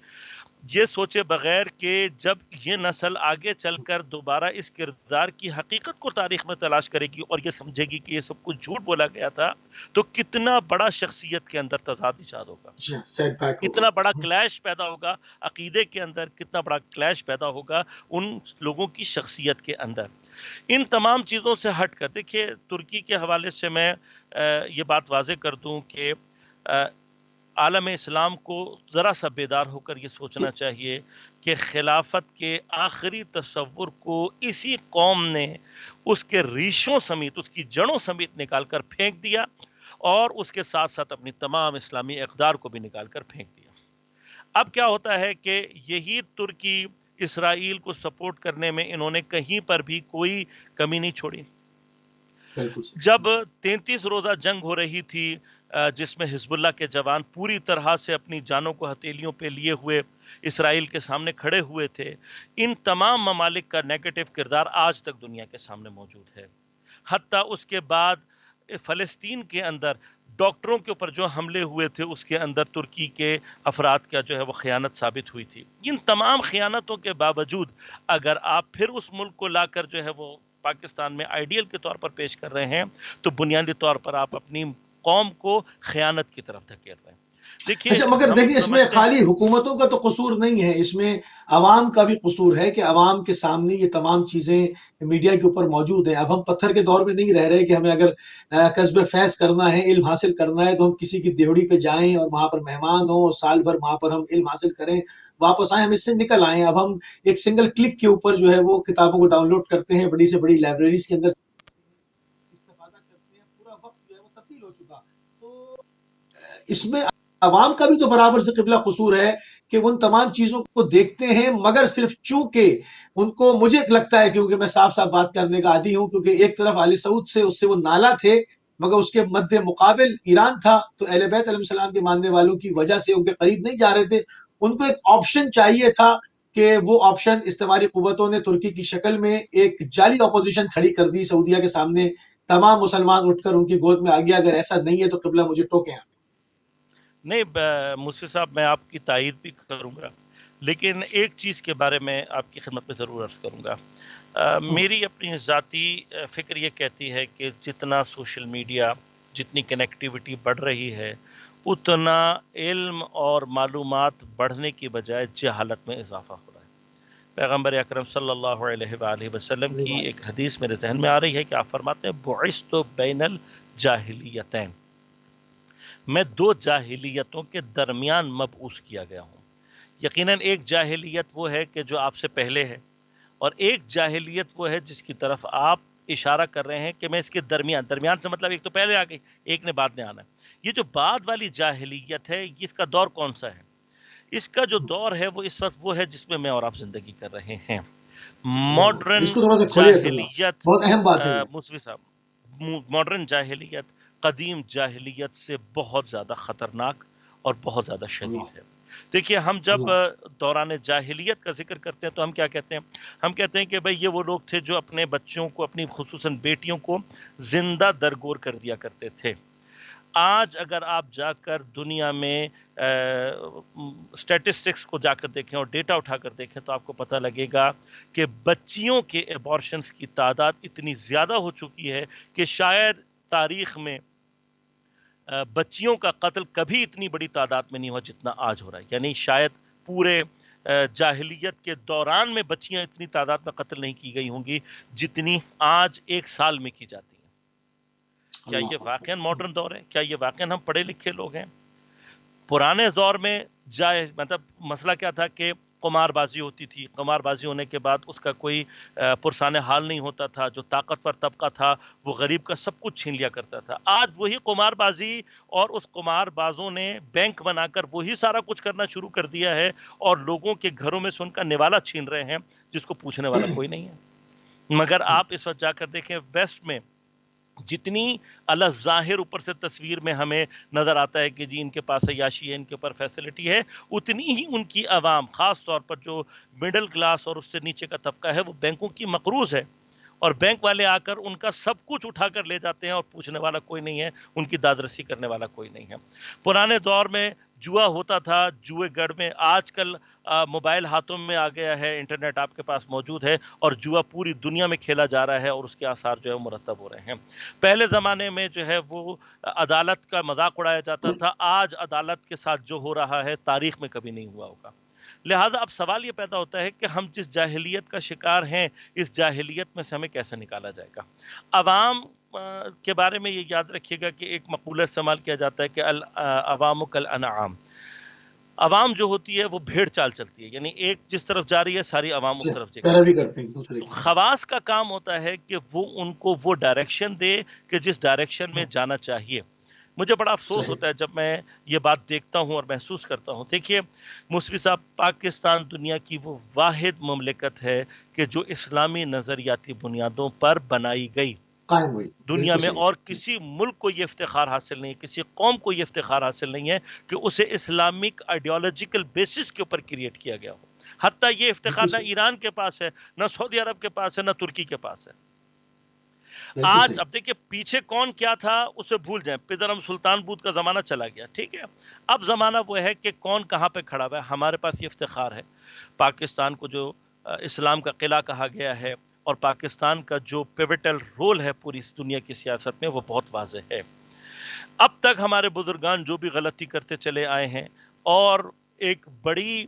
یہ سوچے بغیر کہ جب یہ نسل آگے چل کر دوبارہ اس کردار کی حقیقت کو تاریخ میں تلاش کرے گی اور یہ سمجھے گی کہ یہ سب کچھ جھوٹ بولا گیا تھا، تو کتنا بڑا شخصیت کے اندر تضاد ایجاد ہوگا، سیٹ بیک ہوگا۔ کتنا بڑا کلیش پیدا ہوگا عقیدے کے اندر، کتنا بڑا کلیش پیدا ہوگا ان لوگوں کی شخصیت کے اندر۔ ان تمام چیزوں سے ہٹ کر دیکھیے، ترکی کے حوالے سے میں یہ بات واضح کر دوں کہ عالم اسلام کو ذرا سا بیدار ہو کر یہ سوچنا چاہیے کہ خلافت کے آخری تصور کو اسی قوم نے اس کے ریشوں سمیت، اس کی جڑوں سمیت نکال کر پھینک دیا، اور اس کے ساتھ ساتھ اپنی تمام اسلامی اقدار کو بھی نکال کر پھینک دیا۔ اب کیا ہوتا ہے کہ یہی ترکی اسرائیل کو سپورٹ کرنے میں انہوں نے کہیں پر بھی کوئی کمی نہیں چھوڑی۔ بالکل صحیح۔ جب 33 روزہ جنگ ہو رہی تھی جس میں حزب اللہ کے جوان پوری طرح سے اپنی جانوں کو ہتھیلیوں پہ لیے ہوئے اسرائیل کے سامنے کھڑے ہوئے تھے، ان تمام ممالک کا نیگیٹو کردار آج تک دنیا کے سامنے موجود ہے۔ حتیٰ اس کے بعد فلسطین کے اندر ڈاکٹروں کے اوپر جو حملے ہوئے تھے اس کے اندر ترکی کے افراد کا جو ہے وہ خیانت ثابت ہوئی تھی۔ ان تمام خیانتوں کے باوجود اگر آپ پھر اس ملک کو لا کر جو ہے وہ پاکستان میں آئیڈیل کے طور پر پیش کر رہے ہیں، تو بنیادی طور پر آپ اپنی قوم کو خیانت کی طرف دھکیل رہے ہیں۔ دیکھیے، اچھا، مگر ہم دیکھیں اس میں سمجھتے ہیں خالی حکومتوں کا تو قصور نہیں ہے، اس میں عوام کا بھی قصور ہے کہ عوام کے سامنے یہ تمام چیزیں میڈیا کے اوپر موجود ہیں۔ اب ہم پتھر کے دور میں نہیں رہ رہے کہ ہمیں اگر کسب فیض کرنا ہے، علم حاصل کرنا ہے، تو ہم کسی کی دیوڑی پہ جائیں اور وہاں پر مہمان ہوں اور سال بھر وہاں پر ہم علم حاصل کریں، واپس آئیں، ہم اس سے نکل آئیں۔ اب ہم ایک سنگل کلک کے اوپر جو ہے وہ کتابوں کو ڈاؤن لوڈ کرتے ہیں، بڑی سے بڑی لائبریریز کے اندر استفادہ اس میں عوام کا بھی تو برابر سے قبلہ قصور ہے کہ وہ ان تمام چیزوں کو دیکھتے ہیں، مگر صرف چونکہ ان کو، مجھے لگتا ہے کیونکہ میں صاف صاف بات کرنے کا عادی ہوں، کیونکہ ایک طرف آل سعود سے اس سے وہ نالا تھے، مگر اس کے مد مقابل ایران تھا، تو اہل بیت علیہ السلام کے ماننے والوں کی وجہ سے ان کے قریب نہیں جا رہے تھے. ان کو ایک آپشن چاہیے تھا کہ وہ آپشن استعماری قوتوں نے ترکی کی شکل میں ایک جعلی اپوزیشن کھڑی کر دی سعودیہ کے سامنے. تمام مسلمان اٹھ کر ان کی گود میں آ گیا. اگر ایسا نہیں ہے تو قبلہ مجھے ٹوکیں آپ. نہیں مصفی صاحب، میں آپ کی تائید بھی کروں گا، لیکن ایک چیز کے بارے میں آپ کی خدمت میں ضرور عرض کروں گا. میری اپنی ذاتی فکر یہ کہتی ہے کہ جتنا سوشل میڈیا، جتنی کنیکٹیوٹی بڑھ رہی ہے، اتنا علم اور معلومات بڑھنے کی بجائے جہالت میں اضافہ ہو رہا ہے. پیغمبر اکرم صلی اللہ علیہ وآلہ وسلم کی ایک حدیث میرے ذہن میں آ رہی ہے کہ آپ فرماتے ہیں بعثت بین الجاہلیتین، میں دو جاہلیتوں کے درمیان مبعوث کیا گیا ہوں. یقیناً ایک جاہلیت وہ ہے کہ جو آپ سے پہلے ہے، اور ایک جاہلیت وہ ہے جس کی طرف آپ اشارہ کر رہے ہیں کہ میں اس کے درمیان سے مطلب ایک تو پہلے آ گئی، ایک نے بعد میں آنا ہے. یہ جو بعد والی جاہلیت ہے، اس کا دور کون سا ہے؟ اس کا جو دور ہے وہ اس وقت وہ ہے جس میں میں اور آپ زندگی کر رہے ہیں. اس ماڈرن کو تھوڑا سا کھولے تھوڑا، جاہلیت، بہت اہم بات ہے یہ. مصفی صاحب، ماڈرن جاہلیت قدیم جاہلیت سے بہت زیادہ خطرناک اور بہت زیادہ اللہ شدید ہے. دیکھیے، ہم جب اللہ دوران جاہلیت کا ذکر کرتے ہیں تو ہم کیا کہتے ہیں؟ ہم کہتے ہیں کہ بھئی یہ وہ لوگ تھے جو اپنے بچوں کو، اپنی خصوصاً بیٹیوں کو زندہ درگور کر دیا کرتے تھے. آج اگر آپ جا کر دنیا میں سٹیٹسٹکس کو جا کر دیکھیں اور ڈیٹا اٹھا کر دیکھیں تو آپ کو پتہ لگے گا کہ بچیوں کے ایبارشنز کی تعداد اتنی زیادہ ہو چکی ہے کہ شاید تاریخ میں بچیوں کا قتل کبھی اتنی بڑی تعداد میں نہیں ہوا جتنا آج ہو رہا ہے. یعنی شاید پورے جاہلیت کے دوران میں بچیاں اتنی تعداد میں قتل نہیں کی گئی ہوں گی جتنی آج ایک سال میں کی جاتی ہیں. کیا یہ اللہ واقعاً ماڈرن دور ہے؟ کیا یہ واقعاً ہم پڑھے لکھے لوگ ہیں؟ پرانے دور میں مطلب مسئلہ کیا تھا کہ قمار بازی ہوتی تھی، قمار بازی ہونے کے بعد اس کا کوئی پرسان حال نہیں ہوتا تھا. جو طاقتور طبقہ تھا وہ غریب کا سب کچھ چھین لیا کرتا تھا. آج وہی قمار بازی اور اس قمار بازوں نے بینک بنا کر وہی سارا کچھ کرنا شروع کر دیا ہے، اور لوگوں کے گھروں میں سے ان کا نوالا چھین رہے ہیں جس کو پوچھنے والا کوئی نہیں ہے. مگر آپ اس وقت جا کر دیکھیں ویسٹ میں جتنی الظاہر اوپر سے تصویر میں ہمیں نظر آتا ہے کہ جی ان کے پاس عیاشی ہے، ان کے اوپر فیسلٹی ہے، اتنی ہی ان کی عوام، خاص طور پر جو مڈل کلاس اور اس سے نیچے کا طبقہ ہے، وہ بینکوں کی مقروض ہے. اور بینک والے آ کر ان کا سب کچھ اٹھا کر لے جاتے ہیں اور پوچھنے والا کوئی نہیں ہے، ان کی دادرسی کرنے والا کوئی نہیں ہے. پرانے دور میں جوا ہوتا تھا جوئے گڑھ میں. آج کل موبائل ہاتھوں میں آ گیا ہے، انٹرنیٹ آپ کے پاس موجود ہے، اور جوا پوری دنیا میں کھیلا جا رہا ہے اور اس کے آثار جو ہے مرتب ہو رہے ہیں. پہلے زمانے میں جو ہے وہ عدالت کا مذاق اڑایا جاتا تھا. آج عدالت کے ساتھ جو ہو رہا ہے تاریخ میں کبھی نہیں ہوا ہوگا. لہٰذا اب سوال یہ پیدا ہوتا ہے کہ ہم جس جاہلیت کا شکار ہیں، اس جاہلیت میں سے ہمیں کیسے نکالا جائے گا؟ عوام کے بارے میں یہ یاد رکھیے گا کہ ایک مقولہ استعمال کیا جاتا ہے کہ العوام کالانعام. عوام جو ہوتی ہے وہ بھیڑ چال چلتی ہے، یعنی ایک جس طرف جا رہی ہے ساری عوام اس طرف چلی پیروی جاتی ہے. کرتے ہیں دوسرے تو کی. خواص کا کام ہوتا ہے کہ وہ ان کو وہ ڈائریکشن دے کہ جس ڈائریکشن میں جانا چاہیے. مجھے بڑا افسوس صحیح. ہوتا ہے جب میں یہ بات دیکھتا ہوں اور محسوس کرتا ہوں. دیکھیے مصفی صاحب، پاکستان دنیا کی وہ واحد مملکت ہے کہ جو اسلامی نظریاتی بنیادوں پر بنائی گئی. قائم ہوئی. دنیا بالکل میں صحیح. اور کسی ملک کو یہ افتخار حاصل نہیں ہے، کسی قوم کو یہ افتخار حاصل نہیں ہے کہ اسے اسلامک آئیڈیالوجیکل بیسس کے اوپر کریٹ کیا گیا ہو. حتیٰ یہ افتخار بالکل نہ صحیح. ایران کے پاس ہے، نہ سعودی عرب کے پاس ہے، نہ ترکی کے پاس ہے. بالکل آج صحیح. اب دیکھیے پیچھے کون کیا تھا اسے بھول جائیں، پدرم سلطان بود کا زمانہ چلا گیا، ٹھیک ہے. اب زمانہ وہ ہے کہ کون کہاں پہ کھڑا ہوا ہے. ہمارے پاس یہ افتخار ہے، پاکستان کو جو اسلام کا قلعہ کہا گیا ہے، اور پاکستان کا جو پیوٹل رول ہے پوری دنیا کی سیاست میں، وہ بہت واضح ہے. اب تک ہمارے بزرگان جو بھی غلطی کرتے چلے آئے ہیں، اور ایک بڑی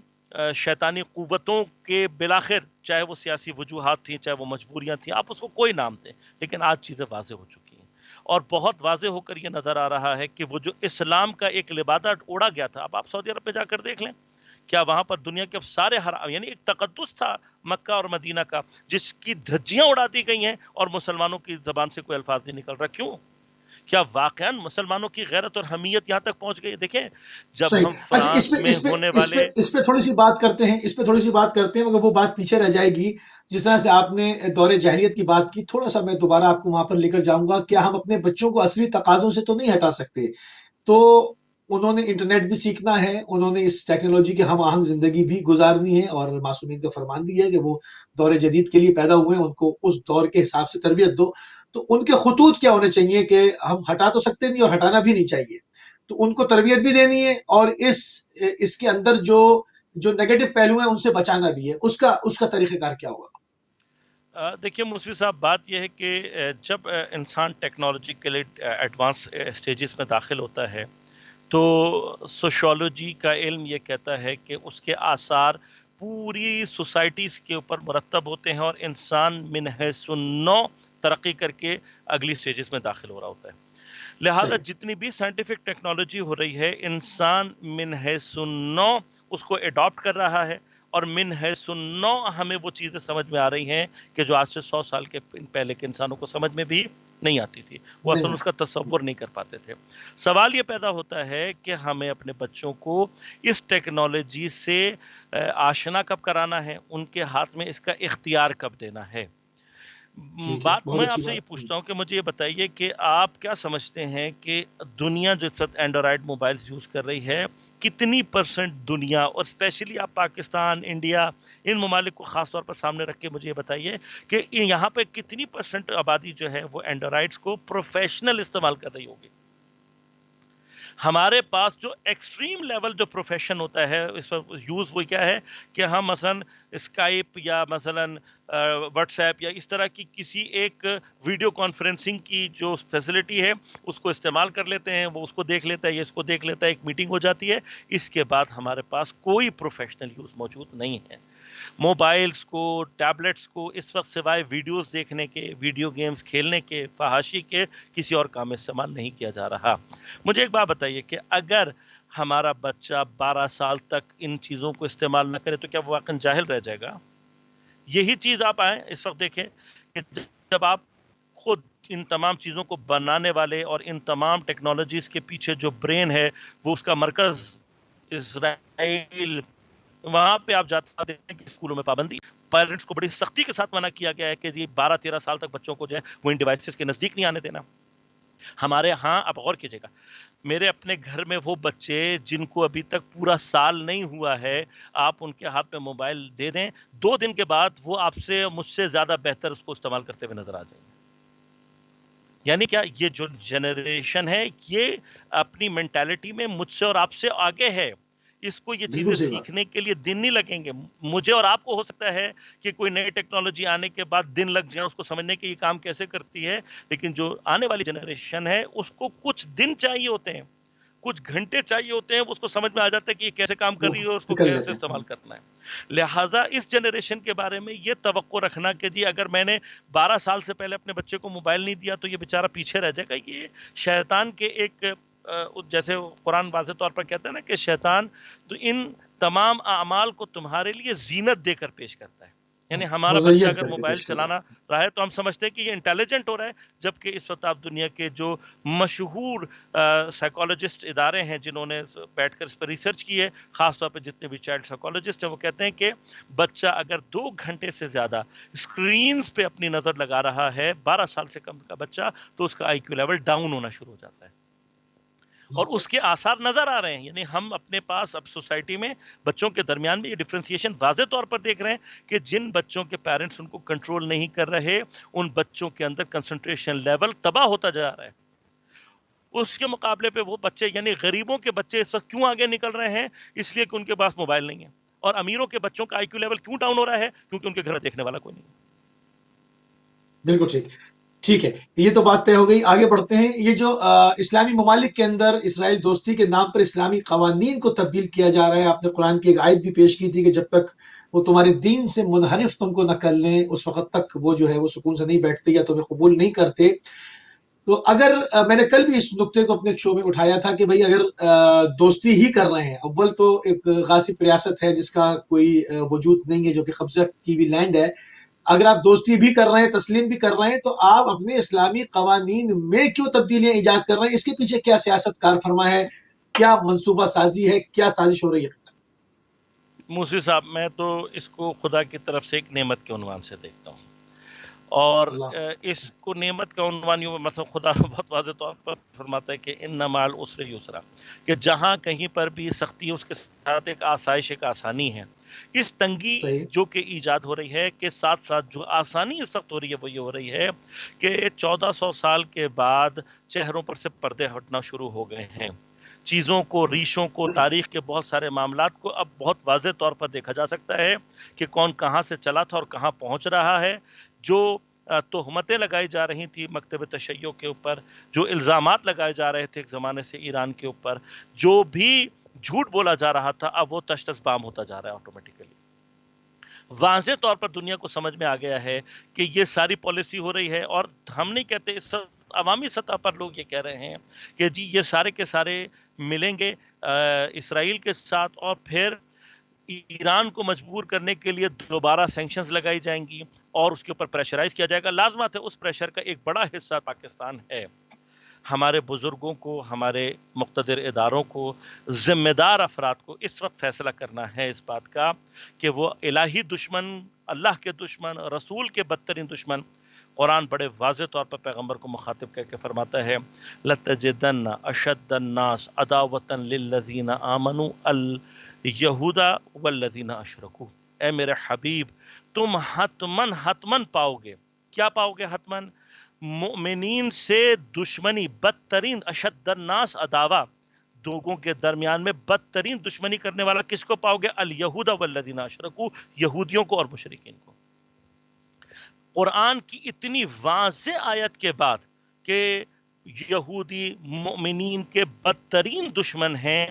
شیطانی قوتوں کے بلاخر، چاہے وہ سیاسی وجوہات تھیں، چاہے وہ مجبوریاں تھیں، آپ اس کو کوئی نام دیں، لیکن آج چیزیں واضح ہو چکی ہیں. اور بہت واضح ہو کر یہ نظر آ رہا ہے کہ وہ جو اسلام کا ایک لبادہ اوڑا گیا تھا، اب آپ سعودی عرب میں جا کر دیکھ لیں، کیا وہاں پر دنیا کے سارے حرام، یعنی ایک تقدس تھا مکہ اور مدینہ کا، جس کی دھجیاں اڑا دی گئی ہیں اور مسلمانوں کی زبان سے کوئی الفاظ نہیں نکل رہا. کیوں؟ کیا واقعا مسلمانوں کی غیرت اور حمیت یہاں تک پہنچ گئی؟ دیکھیں جب صحیح. ہم اچھا، اس فرانس پہ میں اس پہ ہونے اس پہ والے اس پہ تھوڑی سی بات کرتے ہیں، اس پہ تھوڑی سی بات کرتے ہیں، مگر وہ بات پیچھے رہ جائے گی. جس طرح سے آپ نے دور جاہلیت کی بات کی، تھوڑا سا میں دوبارہ آپ کو وہاں پر لے کر جاؤں گا. کیا ہم اپنے بچوں کو عصری تقاضوں سے تو نہیں ہٹا سکتے؟ تو انہوں نے انٹرنیٹ بھی سیکھنا ہے، انہوں نے اس ٹیکنالوجی کے ہم آہنگ زندگی بھی گزارنی ہے، اور معصومین کا فرمان بھی ہے کہ وہ دور جدید کے لیے پیدا ہوئے ہیں، ان کو اس دور کے حساب سے تربیت دو. تو ان کے خطوط کیا ہونے چاہیے کہ ہم ہٹا تو سکتے نہیں اور ہٹانا بھی نہیں چاہیے. تو ان کو تربیت بھی دینی ہے، اور اس کے اندر جو نیگیٹو پہلو ہیں ان سے بچانا بھی ہے. اس کا طریقہ کار کیا ہوگا؟ دیکھیے مصری صاحب، بات یہ ہے کہ جب انسان ٹیکنالوجیکلی ایڈوانس اسٹیجز میں داخل ہوتا ہے تو سوشولوجی کا علم یہ کہتا ہے کہ اس کے آثار پوری سوسائٹیز کے اوپر مرتب ہوتے ہیں، اور انسان من حیث النوع ترقی کر کے اگلی سٹیجز میں داخل ہو رہا ہوتا ہے. لہٰذا صحیح. جتنی بھی سائنٹیفک ٹیکنالوجی ہو رہی ہے، انسان من حیث النوع اس کو اڈاپٹ کر رہا ہے، اور من حیث النوع ہمیں وہ چیزیں سمجھ میں آ رہی ہیں کہ جو آج سے 100 سال کے پہلے کے انسانوں کو سمجھ میں بھی نہیں آتی تھی، وہ نہیں اصلا اس کا تصور نہیں کر پاتے تھے. سوال یہ پیدا ہوتا ہے کہ ہمیں اپنے بچوں کو اس ٹیکنالوجی سے آشنا کب کرانا ہے، ان کے ہاتھ میں اس کا اختیار کب دینا ہے. ٹھیک ہے، بات بہت میں اچھی آپ سے یہ بات. پوچھتا ہوں کہ مجھے یہ بتائیے کہ آپ کیا سمجھتے ہیں کہ دنیا جو اس وقت اینڈرائڈ موبائلز یوز کر رہی ہے، کتنی پرسنٹ دنیا، اور اسپیشلی آپ پاکستان، انڈیا، ان ممالک کو خاص طور پر سامنے رکھ کے مجھے یہ بتائیے کہ یہاں پہ کتنی پرسنٹ آبادی جو ہے وہ اینڈرائڈس کو پروفیشنل استعمال کر رہی ہوگی؟ ہمارے پاس جو ایکسٹریم لیول جو پروفیشن ہوتا ہے اس وقت یوز وہ کیا ہے کہ ہم مثلا اسکائپ یا مثلا واٹس ایپ یا اس طرح کی کسی ایک ویڈیو کانفرنسنگ کی جو فیسلٹی ہے اس کو استعمال کر لیتے ہیں، وہ اس کو دیکھ لیتا ہے، یہ اس کو دیکھ لیتا ہے، ایک میٹنگ ہو جاتی ہے. اس کے بعد ہمارے پاس کوئی پروفیشنل یوز موجود نہیں ہے. موبائلز کو، ٹیبلٹس کو اس وقت سوائے ویڈیوز دیکھنے کے، ویڈیو گیمز کھیلنے کے، فحاشی کے، کسی اور کام میں استعمال نہیں کیا جا رہا. مجھے ایک بات بتائیے کہ اگر ہمارا بچہ 12 سال تک ان چیزوں کو استعمال نہ کرے تو کیا وہ واقعا جاہل رہ جائے گا؟ یہی چیز آپ آئیں اس وقت دیکھیں کہ جب آپ خود ان تمام چیزوں کو بنانے والے اور ان تمام ٹیکنالوجیز کے پیچھے جو برین ہے وہ اس کا مرکز اسرائیل، وہاں پہ آپ جاتے ہیں کہ اسکولوں میں پابندی، پیرنٹس کو بڑی سختی کے ساتھ منع کیا گیا ہے کہ یہ 12-13 سال تک بچوں کو جو ہے وہ ان ڈیوائسز کے نزدیک نہیں آنے دینا. ہمارے ہاں آپ غور کیجیے گا، میرے اپنے گھر میں وہ بچے جن کو ابھی تک پورا سال نہیں ہوا ہے، آپ ان کے ہاتھ میں موبائل دے دیں، 2 دن کے بعد وہ آپ سے مجھ سے زیادہ بہتر اس کو استعمال کرتے ہوئے نظر آ جائیں گے. یعنی کیا یہ جو جنریشن ہے یہ اپنی مینٹالٹی میں مجھ سے اور آپ سے آگے ہے. اس کو یہ بالکل چیزیں صحیح بات. سیکھنے کے لیے دن نہیں لگیں گے. مجھے اور آپ کو ہو سکتا ہے کہ کوئی نئی ٹیکنالوجی آنے کے بعد دن لگ جائیں اس کو سمجھنے کے یہ کام کیسے کرتی ہے، لیکن جو آنے والی جنریشن ہے اس کو کچھ دن چاہیے ہوتے ہیں، کچھ گھنٹے چاہیے ہوتے ہیں، اس کو سمجھ میں آ جاتا ہے کہ یہ کیسے کام کر وہ رہی ہے اور اس کو نکل کیسے لیتے ہیں. استعمال کرنا ہے. لہٰذا اس جنریشن کے بارے میں یہ توقع رکھنا کہ جی اگر میں نے 12 سال سے پہلے اپنے بچے کو موبائل نہیں دیا تو یہ بیچارہ پیچھے رہ جائے گا، یہ شیطان کے ایک جیسے قرآن واضح طور پر کہتا ہے نا کہ شیطان تو ان تمام اعمال کو تمہارے لیے زینت دے کر پیش کرتا ہے. یعنی ہمارا بچہ مزین اگر کر کے موبائل پیش کر رہا چلانا رہا ہے تو ہم سمجھتے ہیں کہ یہ انٹیلیجنٹ ہو رہا ہے، جبکہ اس وقت آپ دنیا کے جو مشہور سائیکالوجسٹ ادارے ہیں جنہوں نے بیٹھ کر اس پر ریسرچ کی ہے، خاص طور پہ جتنے بھی چائلڈ سائیکالوجسٹ ہیں، وہ کہتے ہیں کہ بچہ اگر 2 گھنٹے سے زیادہ اسکرینز پہ اپنی نظر لگا رہا ہے، 12 سال سے کم کا بچہ، تو اس کا آئی کیو لیول ڈاؤن ہونا شروع ہو جاتا ہے اور اس کے آثار نظر آ رہے ہیں. یعنی ہم اپنے پاس اب سوسائٹی میں بچوں کے درمیان میں یہ ڈفرینسیشن واضح طور پر دیکھ رہے ہیں کہ جن بچوں کے پیرنٹس ان کو کنٹرول نہیں کر رہے ان بچوں کے اندر کنسنٹریشن لیول تباہ ہوتا جا رہا ہے. اس کے مقابلے پہ وہ بچے یعنی غریبوں کے بچے اس وقت کیوں آگے نکل رہے ہیں؟ اس لیے کہ ان کے پاس موبائل نہیں ہے. اور امیروں کے بچوں کا آئی کیو لیول کیوں ڈاؤن ہو رہا ہے؟ کیونکہ ان کے گھر دیکھنے والا کوئی نہیں. بالکل ٹھیک. ٹھیک ہے، یہ تو بات طے ہو گئی. آگے بڑھتے ہیں. یہ جو اسلامی ممالک کے اندر اسرائیل دوستی کے نام پر اسلامی قوانین کو تبدیل کیا جا رہا ہے، آپ نے قرآن کی ایک آیت بھی پیش کی تھی کہ جب تک وہ تمہارے دین سے منحرف تم کو نہ کر لیں اس وقت تک وہ جو ہے وہ سکون سے نہیں بیٹھتے یا تمہیں قبول نہیں کرتے. تو اگر میں نے کل بھی اس نقطے کو اپنے شو میں اٹھایا تھا کہ بھئی اگر دوستی ہی کر رہے ہیں، اول تو ایک غاصب ریاست ہے جس کا کوئی وجود نہیں ہے، جو کہ قبضہ کی ہوئی لینڈ ہے. اگر آپ دوستی بھی کر رہے ہیں، تسلیم بھی کر رہے ہیں، تو آپ اپنے اسلامی قوانین میں کیوں تبدیلیاں ایجاد کر رہے ہیں؟ اس کے پیچھے کیا سیاست کار فرما ہے، کیا منصوبہ سازی ہے، کیا سازش ہو رہی ہے؟ موسی صاحب، میں تو اس کو خدا کی طرف سے ایک نعمت کے عنوان سے دیکھتا ہوں، اور اللہ اس کو نعمت کا عنوان یوں مثلا خدا بہت واضح طور پر فرماتا ہے کہ ان مع العسر یسرا، کہ جہاں کہیں پر بھی سختی ہے اس کے ساتھ ایک آسائش، ایک آسانی ہے۔ اس تنگی صحیح، جو کہ ایجاد ہو رہی ہے کے ساتھ ساتھ جو آسانی اس وقت ہو رہی ہے وہ یہ ہو رہی ہے کہ 1400 سال کے بعد چہروں پر سے پردے ہٹنا شروع ہو گئے ہیں، چیزوں کو، ریشوں کو، تاریخ کے بہت سارے معاملات کو اب بہت واضح طور پر دیکھا جا سکتا ہے کہ کون کہاں سے چلا تھا اور کہاں پہنچ رہا ہے۔ جو تہمتیں لگائی جا رہی تھی مکتب تشیع کے اوپر، جو الزامات لگائے جا رہے تھے ایک زمانے سے ایران کے اوپر، جو بھی جھوٹ بولا جا رہا تھا، اب وہ تش تش بام ہوتا جا رہا ہے آٹومیٹیکلی۔ واضح طور پر دنیا کو سمجھ میں آ گیا ہے کہ یہ ساری پالیسی ہو رہی ہے، اور ہم نہیں کہتے، اس عوامی سطح پر لوگ یہ کہہ رہے ہیں کہ جی یہ سارے کے سارے ملیں گے اسرائیل کے ساتھ، اور پھر ایران کو مجبور کرنے کے لیے دوبارہ سینکشنز لگائی جائیں گی اور اس کے اوپر پریشرائز کیا جائے گا۔ لازمات ہے اس پریشر کا ایک بڑا حصہ پاکستان ہے۔ ہمارے بزرگوں کو، ہمارے مقتدر اداروں کو، ذمہ دار افراد کو اس وقت فیصلہ کرنا ہے اس بات کا کہ وہ الہی دشمن، اللہ کے دشمن، رسول کے بدترین دشمن۔ قرآن بڑے واضح طور پر پیغمبر کو مخاطب کر کے فرماتا ہے لَتَجِدَنَّ أَشَدَّ النَّاسِ عَدَاوَةً لِلَّذِينَ آمَنُوا الْيَهُودَ وَالَّذِينَ أَشْرَكُوا۔ اے میرے حبیب، تم حتمن پاؤ گے، کیا پاؤ گے حتمن؟ مؤمنین سے دشمنی، بدترین، اشد الناس عداوہ، لوگوں کے درمیان میں بدترین دشمنی کرنے والا کس کو پاؤ گے؟ الیہود والذین اشرکوا، یہودیوں کو اور مشرکین کو۔ قرآن کی اتنی واضح آیت کے بعد کہ یہودی مومنین کے بدترین دشمن ہیں،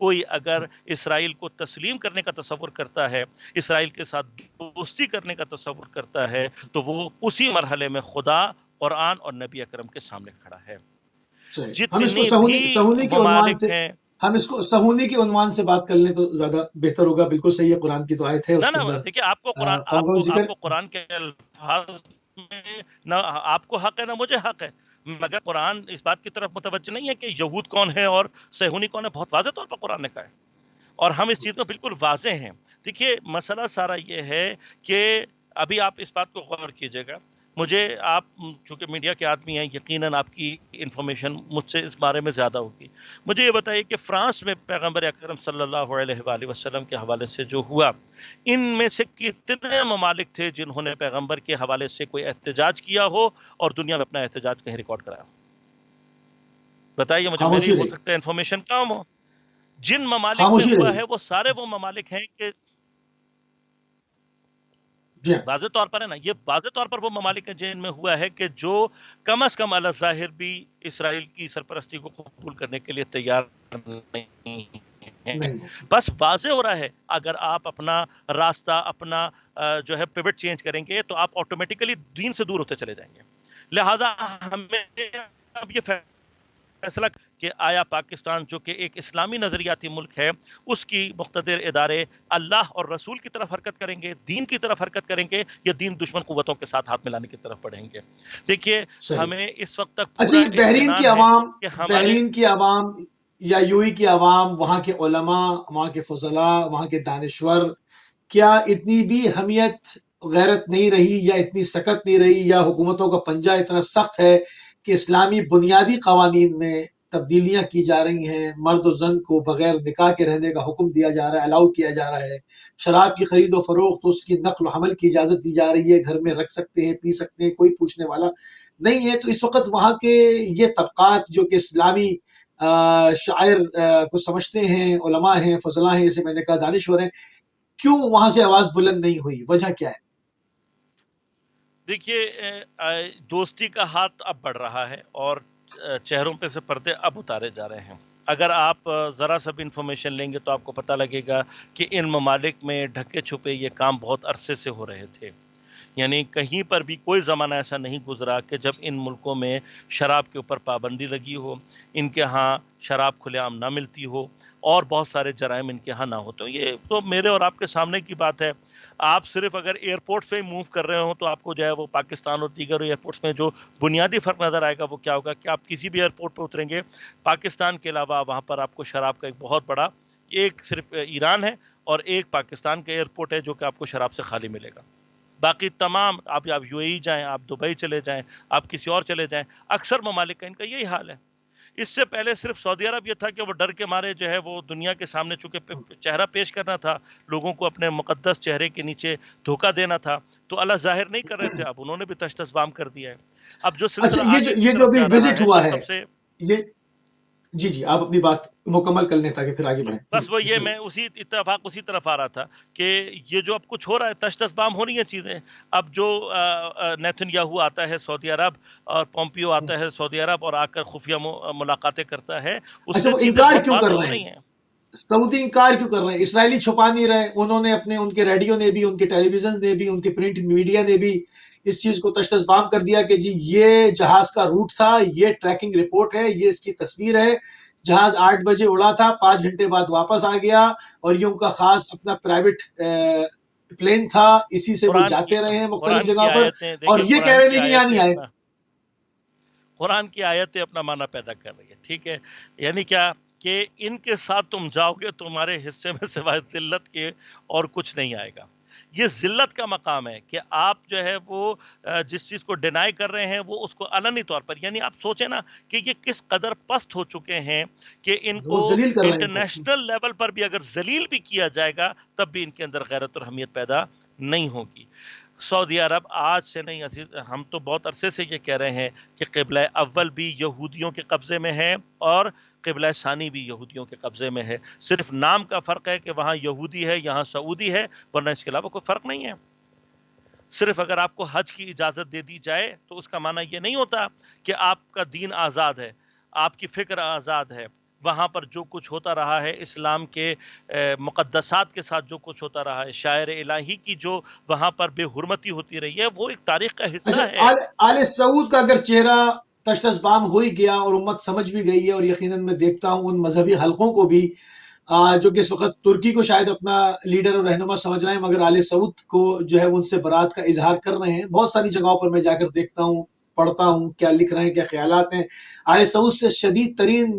کوئی اگر اسرائیل کو تسلیم کرنے کا تصور کرتا ہے، اسرائیل کے ساتھ دوستی کرنے کا تصور کرتا ہے، تو وہ اسی مرحلے میں خدا، قرآن اور نبی اکرم کے سامنے کھڑا ہے۔ صحیح۔ ہم اس کو جتنی بھی صہونی کے عنوان ممالک سے ہیں، ہم اس کو صہونی کے عنوان سے بات کر لیں تو زیادہ بہتر ہوگا۔ بالکل صحیح ہے، قرآن کی تو آیت ہے، نہ اس کے نہ اندر دیکھیے، آپ کو قرآن، قوم کا ذکر۔ آپ کو قرآن کے الفاظ میں نہ آپ کو حق ہے نہ مجھے حق ہے، مگر قرآن اس بات کی طرف متوجہ نہیں ہے کہ یہود کون ہے اور صہیونی کون ہے۔ بہت واضح طور پر قرآن نے کہا ہے، اور ہم اس چیز میں بالکل واضح ہیں۔ دیکھیے، مسئلہ سارا یہ ہے کہ ابھی آپ اس بات کو غور کیجئے گا، مجھے، آپ چونکہ میڈیا کے آدمی ہیں، یقیناً آپ کی انفارمیشن مجھ سے اس بارے میں زیادہ ہوگی۔ مجھے یہ بتائیے کہ فرانس میں پیغمبر اکرم صلی اللہ علیہ وآلہ وسلم کے حوالے سے جو ہوا، ان میں سے کتنے ممالک تھے جنہوں نے پیغمبر کے حوالے سے کوئی احتجاج کیا ہو اور دنیا میں اپنا احتجاج کہیں ریکارڈ کرایا ہو؟ بتائیے مجھے، میری خاموشی ہو رہی، سکتا ہے انفارمیشن کم ہو۔ جن ممالک میں خاموشی ہوا رہی۔ ہے وہ سارے وہ ممالک ہیں کہ جی ہاں، واضح طور پر ہے نا، یہ واضح طور پر وہ ممالک ہیں جن میں ہوا ہے کہ جو کم از کم علی ظاہر بھی اسرائیل کی سرپرستی کو قبول کرنے کے لیے تیار نہیں ہیں۔ نہیں، بس واضح ہو رہا ہے، اگر آپ اپنا راستہ، اپنا جو ہے پیوٹ چینج کریں گے تو آپ آٹومیٹیکلی دین سے دور ہوتے چلے جائیں گے۔ لہذا ہمیں اب یہ فیصلہ کہ آیا پاکستان جو کہ ایک اسلامی نظریاتی ملک ہے، اس کی مقتدر ادارے اللہ اور رسول کی طرف حرکت کریں گے، دین کی طرف حرکت کریں گے، یا دین دشمن قوتوں کے ساتھ ہاتھ ملانے کی طرف بڑھیں گے؟ دیکھیے، صحیح۔ ہمیں اس وقت تک اچھا، پورا یہ بحرین کی اطمینان ہے عوام، کہ ہمارے، بحرین کی عوام یا یو ای کی عوام، وہاں کے علماء، وہاں کے فضلاء، وہاں کے دانشور، کیا اتنی بھی حمیت غیرت نہیں رہی، یا اتنی سکت نہیں رہی، یا حکومتوں کا پنجہ اتنا سخت ہے کہ اسلامی بنیادی قوانین میں تبدیلیاں کی جا رہی ہیں، مرد و زن کو بغیر نکاح کے رہنے کا حکم دیا جا رہا ہے، الاؤ کیا جا رہا ہے، شراب کی خرید و فروخت، اس کی نقل و حمل کی اجازت دی جا رہی ہے، گھر میں رکھ سکتے ہیں، پی سکتے ہیں، کوئی پوچھنے والا نہیں ہے؟ تو اس وقت وہاں کے یہ طبقات جو کہ اسلامی شاعر کو سمجھتے ہیں، علماء ہیں، فضلاء ہیں، جیسے میں نے کہا دانشور ہیں، کیوں وہاں سے آواز بلند نہیں ہوئی؟ وجہ کیا ہے؟ دیکھیے، دوستی کا ہاتھ اب بڑھ رہا ہے اور چہروں پہ سے پردے اب اتارے جا رہے ہیں۔ اگر آپ ذرا سا بھی انفارمیشن لیں گے تو آپ کو پتہ لگے گا کہ ان ممالک میں ڈھکے چھپے یہ کام بہت عرصے سے ہو رہے تھے۔ یعنی کہیں پر بھی کوئی زمانہ ایسا نہیں گزرا کہ جب ان ملکوں میں شراب کے اوپر پابندی لگی ہو، ان کے ہاں شراب کھلے عام نہ ملتی ہو، اور بہت سارے جرائم ان کے ہاں نہ ہوتے. یہ تو میرے اور آپ کے سامنے کی بات ہے. آپ صرف اگر ایئرپورٹ پہ موو کر رہے ہوں تو آپ کو جو ہے وہ پاکستان اور دیگر ایئرپورٹس میں جو بنیادی فرق نظر آئے گا وہ کیا ہوگا کہ آپ کسی بھی ایئرپورٹ پہ اتریں گے پاکستان کے علاوہ وہاں پر آپ کو شراب کا ایک بہت بڑا ایک صرف ایران ہے اور ایک پاکستان کا ایئرپورٹ ہے جو کہ آپ کو شراب سے خالی ملے گا. باقی تمام آپ یو اے ای جائیں, آپ دبئی چلے جائیں, آپ کسی اور چلے جائیں, اکثر ممالک کا ان کا یہی حال ہے. اس سے پہلے صرف سعودی عرب یہ تھا کہ وہ ڈر کے مارے جو ہے وہ دنیا کے سامنے چونکہ چہرہ پیش کرنا تھا, لوگوں کو اپنے مقدس چہرے کے نیچے دھوکہ دینا تھا, تو اللہ ظاہر نہیں کر رہے تھے. اب انہوں نے بھی تشدد بام کر دیا ہے. اب جو اچھا، سلسلہ آگے کی یہ جو طرف ابھی جا رہا وزٹ ہے ہوا تو ہے، سب سے یہ جی آپ اپنی بات مکمل کر لیں تاکہ پھر آگے بڑھیں. بس وہ یہ بسم میں اللہ. اسی اتفاق اسی طرف آ رہا تھا کہ یہ جو اب کچھ ہو رہا ہے تشدد بام ہو رہی ہیں چیزیں. اب جو نیتن یاہو آتا ہے سعودی عرب اور پومپیو آتا ہے سعودی عرب اور آ کر خفیہ ملاقاتیں کرتا ہے, اس اچھا، سے وہ چیزیں انکار بہت کیوں کر واضح ہو رہے ہیں؟ رہی ہیں. سعودی انکار کیوں کر رہے ہیں؟ اسرائیلی چھپا نہیں رہے. انہوں نے ان کے ریڈیو نے بھی، ان کے ٹیلی ویژن نے بھی، ان کے پرنٹ میڈیا نے بھی اس چیز کو تشدد بام کر دیا کہ جی یہ جہاز کا روٹ تھا، یہ ٹریکنگ رپورٹ ہے، یہ اس کی تصویر ہے. جہاز 8 بجے اڑا تھا، 5 گھنٹے بعد واپس آ گیا اور یہ ان کا خاص اپنا پرائیویٹ پلین تھا، اسی سے وہ جاتے رہے ہیں مختلف قرآن کی جگہ پر. آیتیں اور دیکھیں, یہ کہہ قرآن رہے کی نہیں جی یہاں آیتیں نہیں آئے. اپنا قرآن کی آیتیں اپنا معنی پیدا کر رہی ہے. ٹھیک ہے, یعنی کیا کہ ان کے ساتھ تم جاؤ گے تمہارے حصے میں سوائے ذلت کے اور کچھ نہیں آئے گا. یہ ذلت کا مقام ہے کہ آپ جو ہے وہ جس چیز کو ڈینائی کر رہے ہیں وہ اس کو علنی طور پر, یعنی آپ سوچیں نا کہ یہ کس قدر پست ہو چکے ہیں کہ ان وہ کو ذلیل کر رہے ہیں ان کو. انٹرنیشنل لیول پر بھی اگر ذلیل بھی کیا جائے گا تب بھی ان کے اندر غیرت اور حمیت پیدا نہیں ہوگی. سعودی عرب آج سے نہیں عزیز, ہم تو بہت عرصے سے یہ کہہ رہے ہیں کہ قبلہ اول بھی یہودیوں کے قبضے میں ہے اور قبلہ ثانی بھی یہودیوں کے قبضے میں ہے. صرف نام کا فرق ہے کہ وہاں یہودی ہے یہاں سعودی ہے, ورنہ اس کے علاوہ کوئی فرق نہیں ہے. صرف اگر آپ کو حج کی اجازت دے دی جائے تو اس کا معنی یہ نہیں ہوتا کہ آپ کا دین آزاد ہے, آپ کی فکر آزاد ہے. وہاں پر جو کچھ ہوتا رہا ہے اسلام کے مقدسات کے ساتھ جو کچھ ہوتا رہا ہے, شاعر الہی کی جو وہاں پر بے حرمتی ہوتی رہی ہے, وہ ایک تاریخ کا اچھا، حصہ ہے. آل سعود کا اگر چہرہ تشدد بام ہو ہی گیا اور امت سمجھ بھی گئی ہے, اور یقیناً میں دیکھتا ہوں ان مذہبی حلقوں کو بھی جو کہ اس وقت ترکی کو شاید اپنا لیڈر اور رہنما سمجھ رہے ہیں, مگر آل سعود کو جو ہے ان سے برات کا اظہار کر رہے ہیں. بہت ساری جگہوں پر میں جا کر دیکھتا ہوں, پڑھتا ہوں کیا لکھ رہے ہیں, کیا خیالات ہیں. آل سعود سے شدید ترین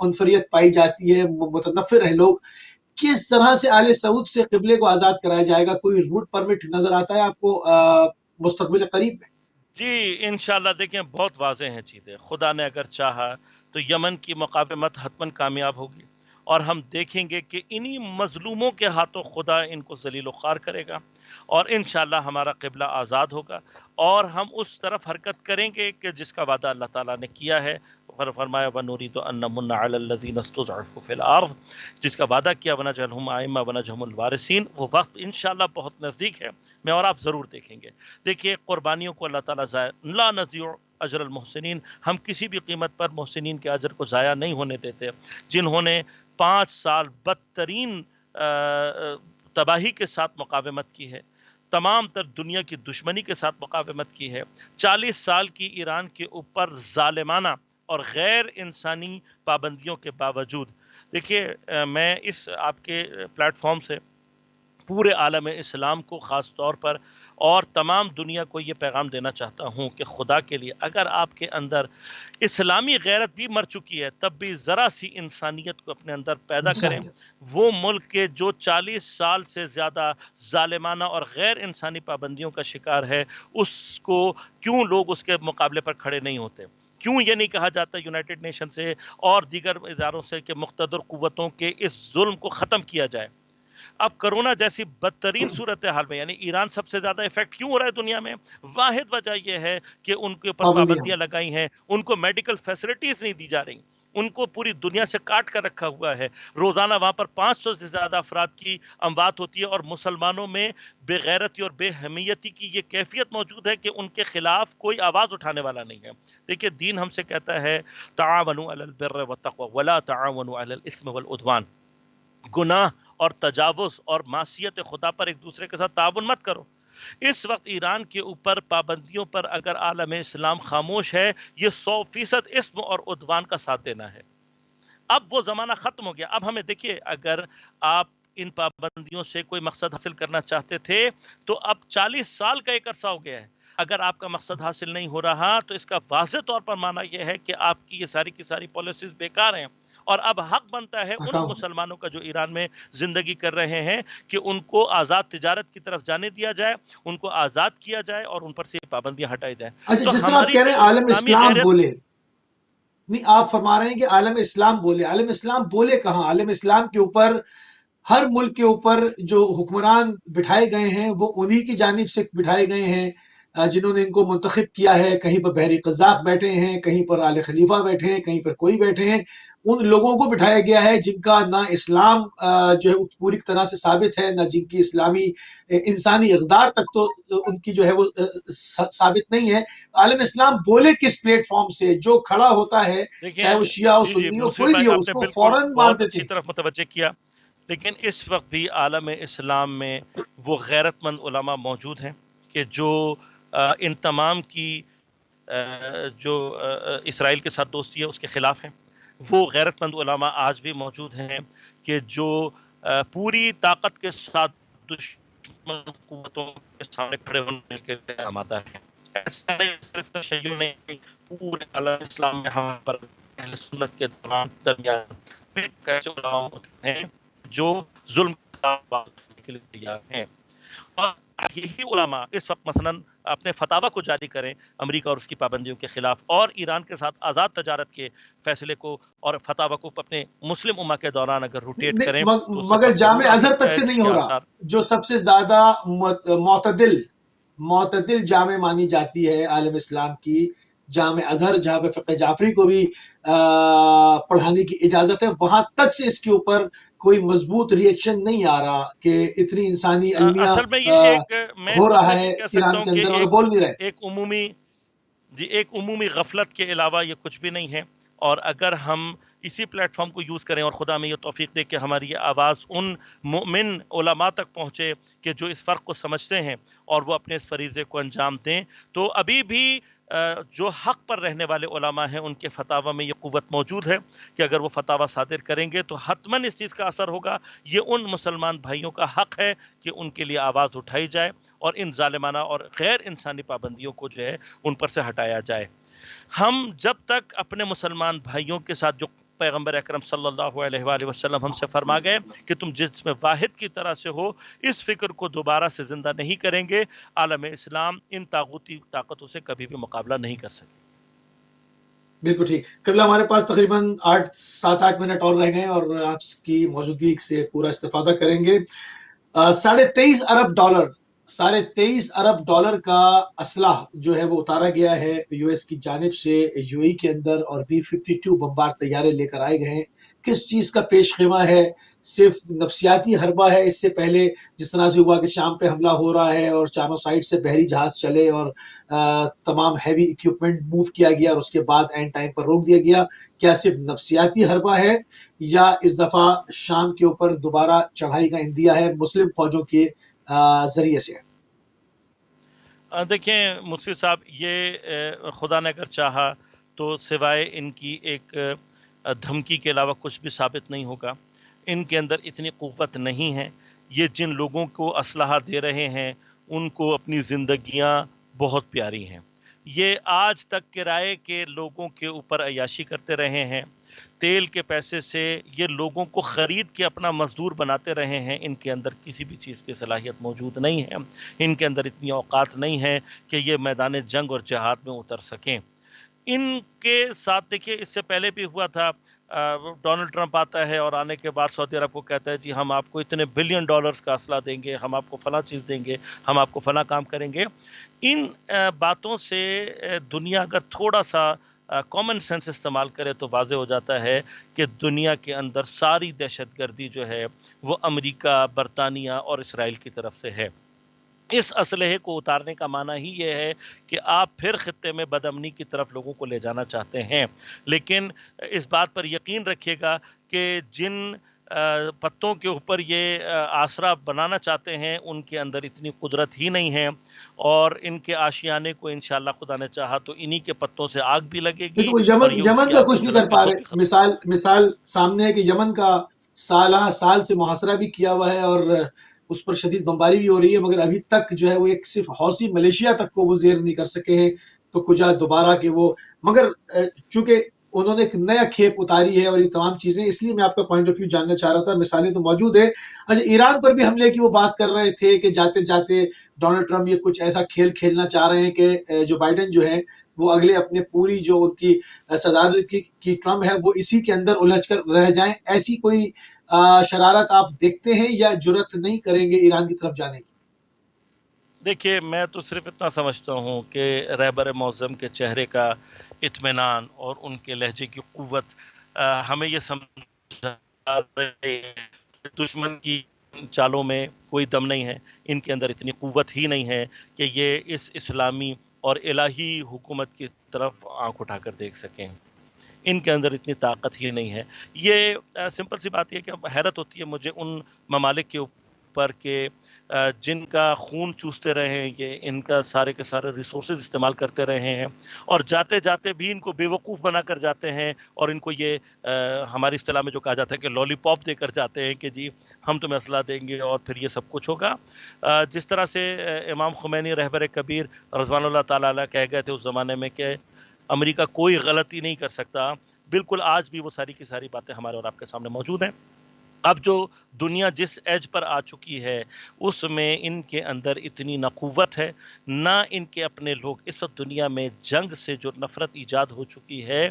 عنصریت پائی جاتی ہے, متنفر ہیں لوگ. کس طرح سے آل سعود سے قبلے کو آزاد کرایا جائے گا؟ کوئی روٹ پرمٹ نظر آتا ہے آپ کو مستقبل قریب میں؟ جی انشاءاللہ دیکھیں بہت واضح ہیں چیزیں. خدا نے اگر چاہا تو یمن کی مقاومت حتماً کامیاب ہوگی اور ہم دیکھیں گے کہ انہی مظلوموں کے ہاتھوں خدا ان کو ذلیل و خوار کرے گا اور انشاءاللہ ہمارا قبلہ آزاد ہوگا اور ہم اس طرف حرکت کریں گے کہ جس کا وعدہ اللہ تعالیٰ نے کیا ہے. فرمایا وَنُرِيدُ أَن نَّمُنَّ عَلَى الَّذِينَ اسْتُضْعِفُوا فِي الْأَرْضِ, جس کا وعدہ کیا وَنَجْعَلْهُمْ أَئِمَّةً وَنَجْعَلْهُمُ الْوَارِثِينَ. وہ وقت انشاءاللہ بہت نزدیک ہے, میں اور آپ ضرور دیکھیں گے. دیکھیے قربانیوں کو اللہ تعالیٰ لا نضيع اجر المحسنین, ہم کسی بھی قیمت پر محسنین کے اجر کو ضائع نہیں ہونے دیتے. جنہوں نے 5 سال بدترین تباہی کے ساتھ مقاومت کی ہے, تمام تر دنیا کی دشمنی کے ساتھ مقاومت کی ہے, 40 سال کی ایران کے اوپر ظالمانہ اور غیر انسانی پابندیوں کے باوجود. دیکھیے میں اس آپ کے پلیٹ فارم سے پورے عالم اسلام کو خاص طور پر اور تمام دنیا کو یہ پیغام دینا چاہتا ہوں کہ خدا کے لیے اگر آپ کے اندر اسلامی غیرت بھی مر چکی ہے تب بھی ذرا سی انسانیت کو اپنے اندر پیدا کریں. وہ ملک کے جو 40 سال سے زیادہ ظالمانہ اور غیر انسانی پابندیوں کا شکار ہے, اس کو کیوں لوگ اس کے مقابلے پر کھڑے نہیں ہوتے؟ کیوں یہ نہیں کہا جاتا یونائٹڈ نیشن سے اور دیگر اداروں سے کہ مقتدر قوتوں کے اس ظلم کو ختم کیا جائے؟ اب کرونا جیسی بدترین صورتحال میں یعنی ایران سب سے زیادہ افیکٹ کیوں ہو رہا ہے دنیا میں؟ واحد وجہ یہ ہے کہ ان کے اوپر پابندیاں لگائی ہیں, ان کو میڈیکل فیسلٹیز نہیں دی جا رہی, ان کو پوری دنیا سے کاٹ کر رکھا ہوا ہے. روزانہ وہاں پر 500 سے زیادہ افراد کی اموات ہوتی ہے اور مسلمانوں میں بے غیرتی اور بے حمیتی کی یہ کیفیت موجود ہے کہ ان کے خلاف کوئی آواز اٹھانے والا نہیں ہے. دیکھیے دین ہم سے کہتا ہے تعاونوا علی البر والتقوی ولا تعاونوا علی الاثم والعدوان, گناہ اور تجاوز اور معصیت خدا پر ایک دوسرے کے ساتھ تعاون مت کرو. اس وقت ایران کے اوپر پابندیوں پر اگر عالم اسلام خاموش ہے, یہ 100% اسم اور عدوان کا ساتھ دینا ہے. اب وہ زمانہ ختم ہو گیا. اب ہمیں دیکھیے اگر آپ ان پابندیوں سے کوئی مقصد حاصل کرنا چاہتے تھے تو اب 40 سال کا ایک عرصہ ہو گیا ہے. اگر آپ کا مقصد حاصل نہیں ہو رہا تو اس کا واضح طور پر معنی یہ ہے کہ آپ کی یہ ساری کی ساری پالیسیز بیکار ہیں. اور اب حق بنتا ہے ان ناکام. مسلمانوں کا جو ایران میں زندگی کر رہے ہیں کہ ان کو آزاد تجارت کی طرف جانے دیا جائے, ان کو آزاد کیا جائے اور ان پر سے پابندیاں ہٹائی جائیں. اچھا تو جس طرح آپ ہماری کہہ رہے جو ہیں عالم اسلامی اسلام غیرت, بولے, نہیں آپ فرما رہے ہیں کہ عالم اسلام بولے. عالم اسلام بولے کہاں؟ عالم اسلام کے اوپر ہر ملک کے اوپر جو حکمران بٹھائے گئے ہیں وہ انہی کی جانب سے بٹھائے گئے ہیں جنہوں نے ان کو منتخب کیا ہے. کہیں پر بحری قزاق بیٹھے ہیں, کہیں پر آل خلیفہ بیٹھے ہیں, کہیں پر کوئی بیٹھے ہیں. ان لوگوں کو بٹھایا گیا ہے جن کا نہ اسلام جو ہے پوری طرح سے ثابت ہے, نہ جن کی اسلامی انسانی اقدار تک تو ان کی جو ہے وہ ثابت نہیں ہے. عالم اسلام بولے کس پلیٹ فارم سے؟ جو کھڑا ہوتا ہے چاہے وہ دیکھیں شیعہ ہو, جی سنی ہو, منصف کوئی بھی بھائی ہو, آپ اس نے کو بالکل فوراً مار بہت دیتے اچھی ہیں. طرف متوجہ کیا. لیکن اس وقت بھی عالم اسلام میں وہ غیرت مند علماء موجود ہیں کہ جو ان تمام کی جو اسرائیل کے ساتھ دوستی ہے اس کے خلاف ہیں. وہ غیرت مند علماء آج بھی موجود ہیں کہ جو پوری طاقت کے ساتھ دشمن قوتوں کے سامنے کھڑے ہونے کے لیے آمادہ ہیں. ایسا نہیں صرف تشیع نہیں, پورے عالم اسلام میں ہم پر اہل سنت کے درمیان ایسے علماء موجود ہیں جو ظلم کے لیے تیار ہیں. اور یہی علماء اس وقت مثلا اپنے فتاوی کو جاری کریں امریکہ اور اس کی پابندیوں کے خلاف, اور ایران کے ساتھ آزاد تجارت کے فیصلے کو اور فتاوی کو اپنے مسلم امہ کے دوران اگر روٹیٹ کریں تو اس سے مگر فرق ضرور جامع آ ازہر سکتا تک ہے, سے جس نہیں کے ہو رہا. آثار جو سب سے زیادہ معتدل جامع مانی جاتی ہے عالم اسلام کی, جامع ازہر جہاں پہ فقہ جعفری کو بھی پڑھانے کی اجازت ہے, وہاں تک سے اس کے اوپر کوئی مضبوط ری ایکشن نہیں آ رہا کہ اتنی انسانی المیہ اصل میں یہ ایک, میں ہو اس رہا میں ہے یہ کہہ سکتا ایران ہوں کے کہ اندر اور بول نہیں رہے. ایک عمومی غفلت کے علاوہ یہ کچھ بھی نہیں ہے. اور اگر ہم اسی پلیٹ فارم کو یوز کریں اور خدا میں یہ توفیق دے کہ ہماری یہ آواز ان مومن علماء تک پہنچے کہ جو اس فرق کو سمجھتے ہیں اور وہ اپنے اس فریضے کو انجام دیں, تو ابھی بھی جو حق پر رہنے والے علماء ہیں ان کے فتاوی میں یہ قوت موجود ہے کہ اگر وہ فتاوی صادر کریں گے تو حتماً اس چیز کا اثر ہوگا. یہ ان مسلمان بھائیوں کا حق ہے کہ ان کے لیے آواز اٹھائی جائے اور ان ظالمانہ اور غیر انسانی پابندیوں کو جو ہے ان پر سے ہٹایا جائے. ہم جب تک اپنے مسلمان بھائیوں کے ساتھ جو پیغمبر اکرم صلی اللہ علیہ وآلہ وسلم ہم سے فرما گئے کہ تم جسم واحد کی طرح سے ہو, اس فکر کو دوبارہ سے زندہ نہیں کریں گے, عالم اسلام ان طاغوتی طاقتوں سے کبھی بھی مقابلہ نہیں کر سکے. بالکل ٹھیک. قبلہ ہمارے پاس تقریباً 7-8 منٹ اور رہ گئے اور آپ کی موجودگی سے پورا استفادہ کریں گے. 23.5 ارب ڈالر کا اسلحہ جو ہے وہ اتارا گیا ہے یو ایس کی جانب سے یو اے کے اندر, اور B-52 بمبار طیارے لے کر آئے گئے ہیں. کس چیز کا پیش خیمہ ہے؟ صرف نفسیاتی حربہ ہے. اس سے پہلے جس طرح سے ہوا کہ شام پہ حملہ ہو رہا ہے اور چاروں سائڈ سے بحری جہاز چلے اور تمام ہیوی اکوپمنٹ موو کیا گیا اور اس کے بعد اینڈ ٹائم پر روک دیا گیا, کیا صرف نفسیاتی حربہ ہے یا اس دفعہ شام کے اوپر دوبارہ چڑھائی کا اندیہ ہے مسلم فوجوں کے ذریعے سے؟ دیکھیں مفتی صاحب, یہ خدا نے اگر چاہا تو سوائے ان کی ایک دھمکی کے علاوہ کچھ بھی ثابت نہیں ہوگا. ان کے اندر اتنی قوت نہیں ہے. یہ جن لوگوں کو اسلحہ دے رہے ہیں ان کو اپنی زندگیاں بہت پیاری ہیں. یہ آج تک کرائے کے لوگوں کے اوپر عیاشی کرتے رہے ہیں, تیل کے پیسے سے یہ لوگوں کو خرید کے اپنا مزدور بناتے رہے ہیں. ان کے اندر کسی بھی چیز کی صلاحیت موجود نہیں ہے, ان کے اندر اتنی اوقات نہیں ہے کہ یہ میدان جنگ اور جہاد میں اتر سکیں. ان کے ساتھ دیکھیے اس سے پہلے بھی ہوا تھا, ڈونلڈ ٹرمپ آتا ہے اور آنے کے بعد سعودی عرب کو کہتا ہے جی ہم آپ کو اتنے بلین ڈالرز کا اسلحہ دیں گے, ہم آپ کو فلاں چیز دیں گے, ہم آپ کو فلاں کام کریں گے. ان باتوں سے دنیا اگر تھوڑا سا کامن سینس استعمال کرے تو واضح ہو جاتا ہے کہ دنیا کے اندر ساری دہشت گردی جو ہے وہ امریکہ, برطانیہ اور اسرائیل کی طرف سے ہے. اس اسلحے کو اتارنے کا معنی ہی یہ ہے کہ آپ پھر خطے میں بدامنی کی طرف لوگوں کو لے جانا چاہتے ہیں. لیکن اس بات پر یقین رکھیے گا کہ جن پتوں کے اوپر یہ آسرا بنانا چاہتے ہیں ان کے اندر اتنی قدرت ہی نہیں ہے، اور ان کے آشیانے کو انشاءاللہ خدا نے چاہا تو انہی کے پتوں سے آگ بھی لگے گی، لیکن وہ اور یمن یہ اس یمن کی کا آگ کچھ کی نہیں کر جھلس بھی پا خود رہے. بھی ختم. مثال سامنے ہے کہ یمن کا سال سے محاصرہ بھی کیا ہوا ہے اور اس پر شدید بمباری بھی ہو رہی ہے، مگر ابھی تک جو ہے وہ ایک صرف حوثی ملیشیا تک کو وہ زیر نہیں کر سکے ہیں. تو کجا دوبارہ کہ وہ مگر چونکہ انہوں نے ایک نیا کھیپ اتاری ہے اور یہ تمام چیزیں، اس لیے میں آپ کا پوائنٹ آف ویو جاننا چاہ رہا تھا. مثالیں تو موجود ہے. اچھا، ایران پر بھی حملے کی وہ بات کر رہے تھے کہ جاتے جاتے ڈونلڈ ٹرمپ یہ کچھ ایسا کھیل کھیلنا چاہ رہے ہیں کہ جو بائیڈن جو ہے وہ اگلے اپنے پوری جو ان کی صدارت کی ٹرم ہے وہ اسی کے اندر الجھ کر رہ جائیں. ایسی کوئی شرارت آپ دیکھتے ہیں یا جرت نہیں کریں گے ایران کی طرف جانے کی؟ دیکھیے، میں تو صرف اتنا سمجھتا ہوں کہ رہبر معظم کے چہرے کا اطمینان اور ان کے لہجے کی قوت ہمیں یہ سمجھا رہے ہیں کہ دشمن کی چالوں میں کوئی دم نہیں ہے، ان کے اندر اتنی قوت ہی نہیں ہے کہ یہ اس اسلامی اور الہی حکومت کی طرف آنکھ اٹھا کر دیکھ سکیں. ان کے اندر اتنی طاقت ہی نہیں ہے. یہ سمپل سی بات یہ کہ حیرت ہوتی ہے مجھے ان ممالک کے اوپر کہ جن کا خون چوستے رہے ہیں، یہ ان کا سارے کے سارے ریسورسز استعمال کرتے رہے ہیں، اور جاتے جاتے بھی ان کو بے وقوف بنا کر جاتے ہیں، اور ان کو یہ ہماری اصطلاح میں جو کہا جاتا ہے کہ لولی پاپ دے کر جاتے ہیں کہ جی ہم تمہیں اسلحہ دیں گے اور پھر یہ سب کچھ ہوگا. جس طرح سے امام خمینی رہبر کبیر رضوان اللہ تعالیٰ علیہ کہہ گئے تھے اس زمانے میں کہ امریکہ کوئی غلطی نہیں کر سکتا، بالکل آج بھی وہ ساری کی ساری باتیں ہمارے اور آپ کے سامنے موجود ہیں. اب جو دنیا جس ایج پر آ چکی ہے اس میں ان کے اندر اتنی نہ قوت ہے، نہ ان کے اپنے لوگ. اس دنیا میں جنگ سے جو نفرت ایجاد ہو چکی ہے،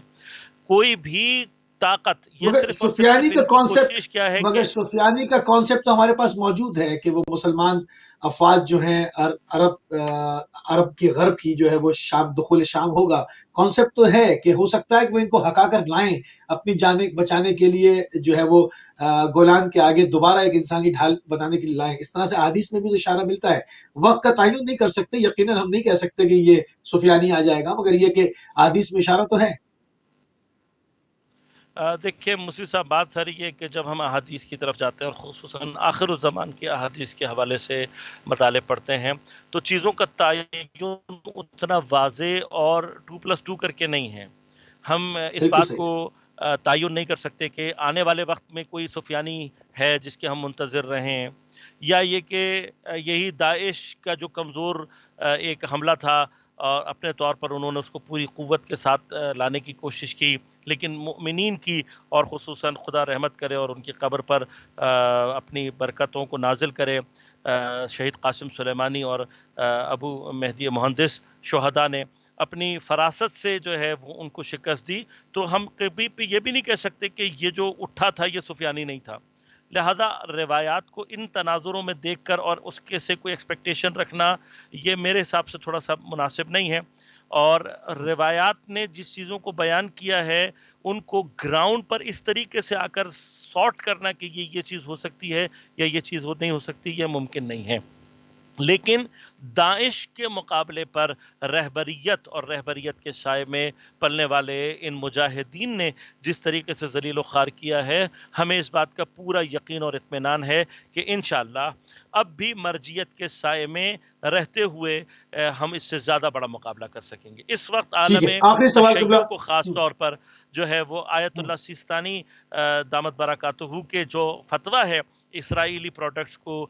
کوئی بھی طاقت، یہ مگر صرف اور سفیانی صرف کا ان کی کانسیپٹ کوشش کیا ہے مگر کہ سفیانی کا کانسیپٹ تو ہمارے پاس موجود ہے کہ وہ مسلمان افواج جو ہیں عرب کی غرب کی جو ہے وہ دخول شام ہوگا. کانسیپٹ تو ہے کہ ہو سکتا ہے کہ وہ ان کو ہکا کر لائیں اپنی جانیں بچانے کے لیے، جو ہے وہ گولان کے آگے دوبارہ ایک انسانی ڈھال بنانے کے لیے لائیں. اس طرح سے احادیث میں بھی تو اشارہ ملتا ہے. وقت کا تعین نہیں کر سکتے، یقیناً ہم نہیں کہہ سکتے کہ یہ سفیانی آ جائے گا، مگر یہ کہ احادیث میں اشارہ تو ہے. دیکھیے مفتی صاحب، بات ساری یہ کہ جب ہم احادیث کی طرف جاتے ہیں اور خصوصاً آخر الزمان کی احادیث کے حوالے سے مطالعے پڑھتے ہیں، تو چیزوں کا تعین اتنا واضح اور 2+2 کر کے نہیں ہے. ہم اس بالکل بات صحیح. کو تعین نہیں کر سکتے کہ آنے والے وقت میں کوئی سفیانی ہے جس کے ہم منتظر رہیں، یا یہ کہ یہی داعش کا جو کمزور ایک حملہ تھا، اور اپنے طور پر انہوں نے اس کو پوری قوت کے ساتھ لانے کی کوشش کی، لیکن مؤمنین کی، اور خصوصاً خدا رحمت کرے اور ان کی قبر پر اپنی برکتوں کو نازل کرے، شہید قاسم سلیمانی اور ابو مہدی مہندس شہداء نے اپنی فراست سے جو ہے وہ ان کو شکست دی. تو ہم کبھی بھی یہ بھی نہیں کہہ سکتے کہ یہ جو اٹھا تھا یہ سفیانی نہیں تھا. لہذا روایات کو ان تناظروں میں دیکھ کر اور اس کے سے کوئی ایکسپیکٹیشن رکھنا، یہ میرے حساب سے تھوڑا سا مناسب نہیں ہے. اور روایات نے جس چیزوں کو بیان کیا ہے ان کو گراؤنڈ پر اس طریقے سے آ کر سارٹ کرنا کہ یہ چیز ہو سکتی ہے یا یہ چیز وہ نہیں ہو سکتی، یہ ممکن نہیں ہے. لیکن داعش کے مقابلے پر رہبریت اور رہبریت کے سائے میں پلنے والے ان مجاہدین نے جس طریقے سے ذلیل و خوار کیا ہے، ہمیں اس بات کا پورا یقین اور اطمینان ہے کہ انشاءاللہ اب بھی مرجیت کے سائے میں رہتے ہوئے ہم اس سے زیادہ بڑا مقابلہ کر سکیں گے. اس وقت ٹھیک عالم ہے، آخری سوال قبلہ. تشیع کو خاص طور پر جو ہے وہ آیت اللہ سیستانی دامت برکاتہ کے جو فتویٰ ہے اسرائیلی پروڈکٹس کو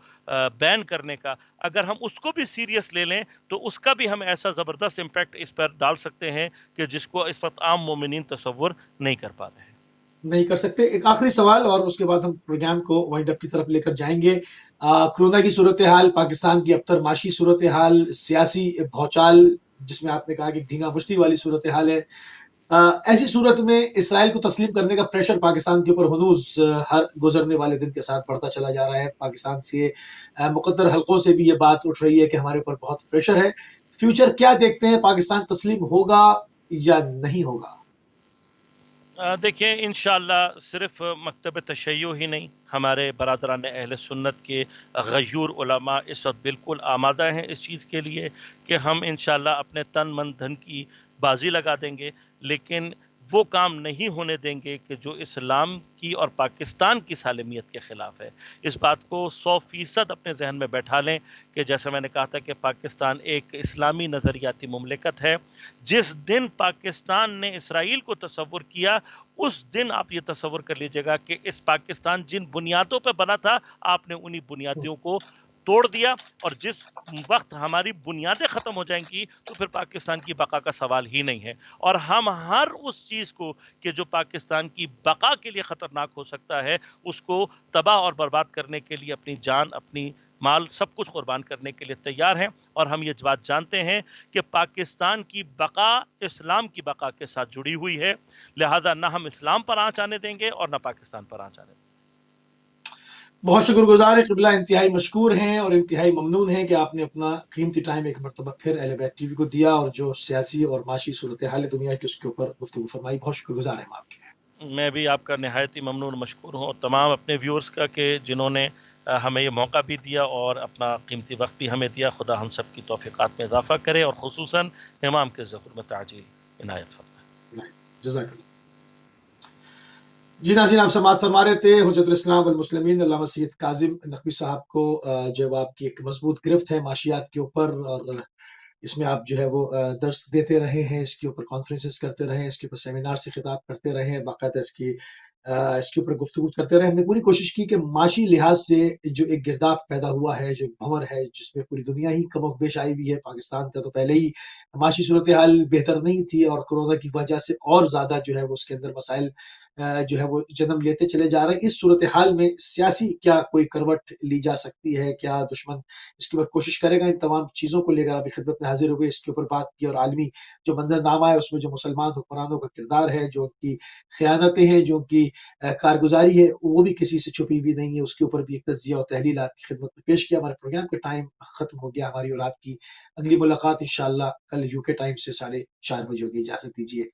بین کرنے کا، اگر ہم اس کو بھی سیریس لے لیں تو اس کا بھی ہم ایسا زبردست امپیکٹ اس پر ڈال سکتے ہیں کہ جس کو اس وقت عام مومنین تصور نہیں کر پا رہے ہیں. نہیں کر سکتے. ایک آخری سوال اور اس کے بعد ہم پروگرام کو وائنڈ اپ کی طرف لے کر جائیں گے. کورونا کی صورتحال، پاکستان کی ابتر معاشی صورتحال، سیاسی بھوچال جس میں آپ نے کہا کہ دھینگا مشتی والی صورتحال ہے، ایسی صورت میں اسرائیل کو تسلیم کرنے کا پریشر پاکستان کے اوپر ہنوز ہر گزرنے والے دن کے ساتھ بڑھتا چلا جا رہا ہے. پاکستان سے مقدر حلقوں سے بھی یہ بات اٹھ رہی ہے کہ ہمارے اوپر بہت پریشر ہے. فیوچر کیا دیکھتے ہیں؟ پاکستان تسلیم ہوگا یا نہیں ہوگا؟ دیکھیں انشاءاللہ صرف مکتب تشیع ہی نہیں، ہمارے برادران اہل سنت کے غیور علماء اس وقت بالکل آمادہ ہیں اس چیز کے لیے کہ ہم انشاءاللہ اپنے تن من دھن کی بازی لگا دیں گے. لیکن وہ کام نہیں ہونے دیں گے کہ جو اسلام کی اور پاکستان کی سالمیت کے خلاف ہے۔ اس بات کو 100% اپنے ذہن میں بیٹھا لیں کہ جیسے میں نے کہا تھا کہ پاکستان ایک اسلامی نظریاتی مملکت ہے۔ جس دن پاکستان نے اسرائیل کو تصور کیا، اس دن آپ یہ تصور کر لیجئے گا کہ اس پاکستان جن بنیادوں پہ بنا تھا، آپ نے انہی بنیادوں کو توڑ دیا، اور جس وقت ہماری بنیادیں ختم ہو جائیں گی تو پھر پاکستان کی بقا کا سوال ہی نہیں ہے۔ اور ہم ہر اس چیز کو کہ جو پاکستان کی بقا کے لیے خطرناک ہو سکتا ہے، اس کو تباہ اور برباد کرنے کے لیے اپنی جان، اپنی مال، سب کچھ قربان کرنے کے لیے تیار ہیں۔ اور ہم یہ بات جانتے ہیں کہ پاکستان کی بقا اسلام کی بقا کے ساتھ جڑی ہوئی ہے، لہٰذا نہ ہم اسلام پر آنچ آنے دیں گے اور نہ پاکستان پر آنچ آنے دیں گے۔ بہت شکر گزار ہے قبلہ، انتہائی مشکور ہیں اور انتہائی ممنون ہیں کہ آپ نے اپنا قیمتی ٹائم ایک مرتبہ پھر اہل بیت ٹی وی کو دیا اور جو سیاسی اور معاشی صورتحال دنیا کی اس کے اوپر گفتگو فرمائی۔ بہت شکر گزار ہیں ہم آپ کے۔ میں بھی آپ کا نہایت ہی ممنون مشکور ہوں، اور تمام اپنے ویورز کا کہ جنہوں نے ہمیں یہ موقع بھی دیا اور اپنا قیمتی وقت بھی ہمیں دیا۔ خدا ہم سب کی توفیقات میں اضافہ کرے اور خصوصاً امام کے ظہور میں تعجیل عنایت فرمائے۔ جزاک اللہ۔ جی ناظرین، آپ سماعت فرما رہے تھے حجت الاسلام والمسلمین علامہ سید کاظم نقوی صاحب کو، جو آپ کی ایک مضبوط گرفت ہے معاشیات کے اوپر، اور اس میں آپ جو ہے وہ درس دیتے رہے ہیں، اس کے اوپر کانفرنسز کرتے رہے ہیں، اس کے اوپر سیمینار سے خطاب کرتے رہے ہیں، باقاعدہ اس کے اوپر گفتگو کرتے رہے۔ ہم نے پوری کوشش کی کہ معاشی لحاظ سے جو ایک گرداب پیدا ہوا ہے، جو ایک بھنور ہے جس میں پوری دنیا ہی کم و بیش آئی ہوئی ہے، پاکستان کا تو پہلے ہی معاشی صورتحال بہتر نہیں تھی، اور کورونا کی وجہ سے اور زیادہ جو ہے وہ اس کے اندر مسائل جو ہے وہ جنم لیتے چلے جا رہے ہیں۔ اس صورتحال میں سیاسی کیا کوئی کروٹ لی جا سکتی ہے، کیا دشمن اس کے اوپر کوشش کرے گا؟ ان تمام چیزوں کو لے کر ابھی خدمت میں حاضر ہوئے، اس کے اوپر بات کی، اور عالمی جو منظرنامہ ہے اس میں جو مسلمان حکمرانوں کا کردار ہے، جو ان کی خیانتیں ہیں، جو ان کی کارگزاری ہے، وہ بھی کسی سے چھپی ہوئی نہیں ہے، اس کے اوپر بھی ایک تجزیہ اور تحلیل آپ کی خدمت میں پیش کیا۔ ہمارے پروگرام کا ٹائم ختم ہو گیا، ہماری اور آپ کی اگلی ملاقات انشاءاللہ کل UK ٹائم سے 4:30 بجے ہوگی۔ اجازت دیجیے۔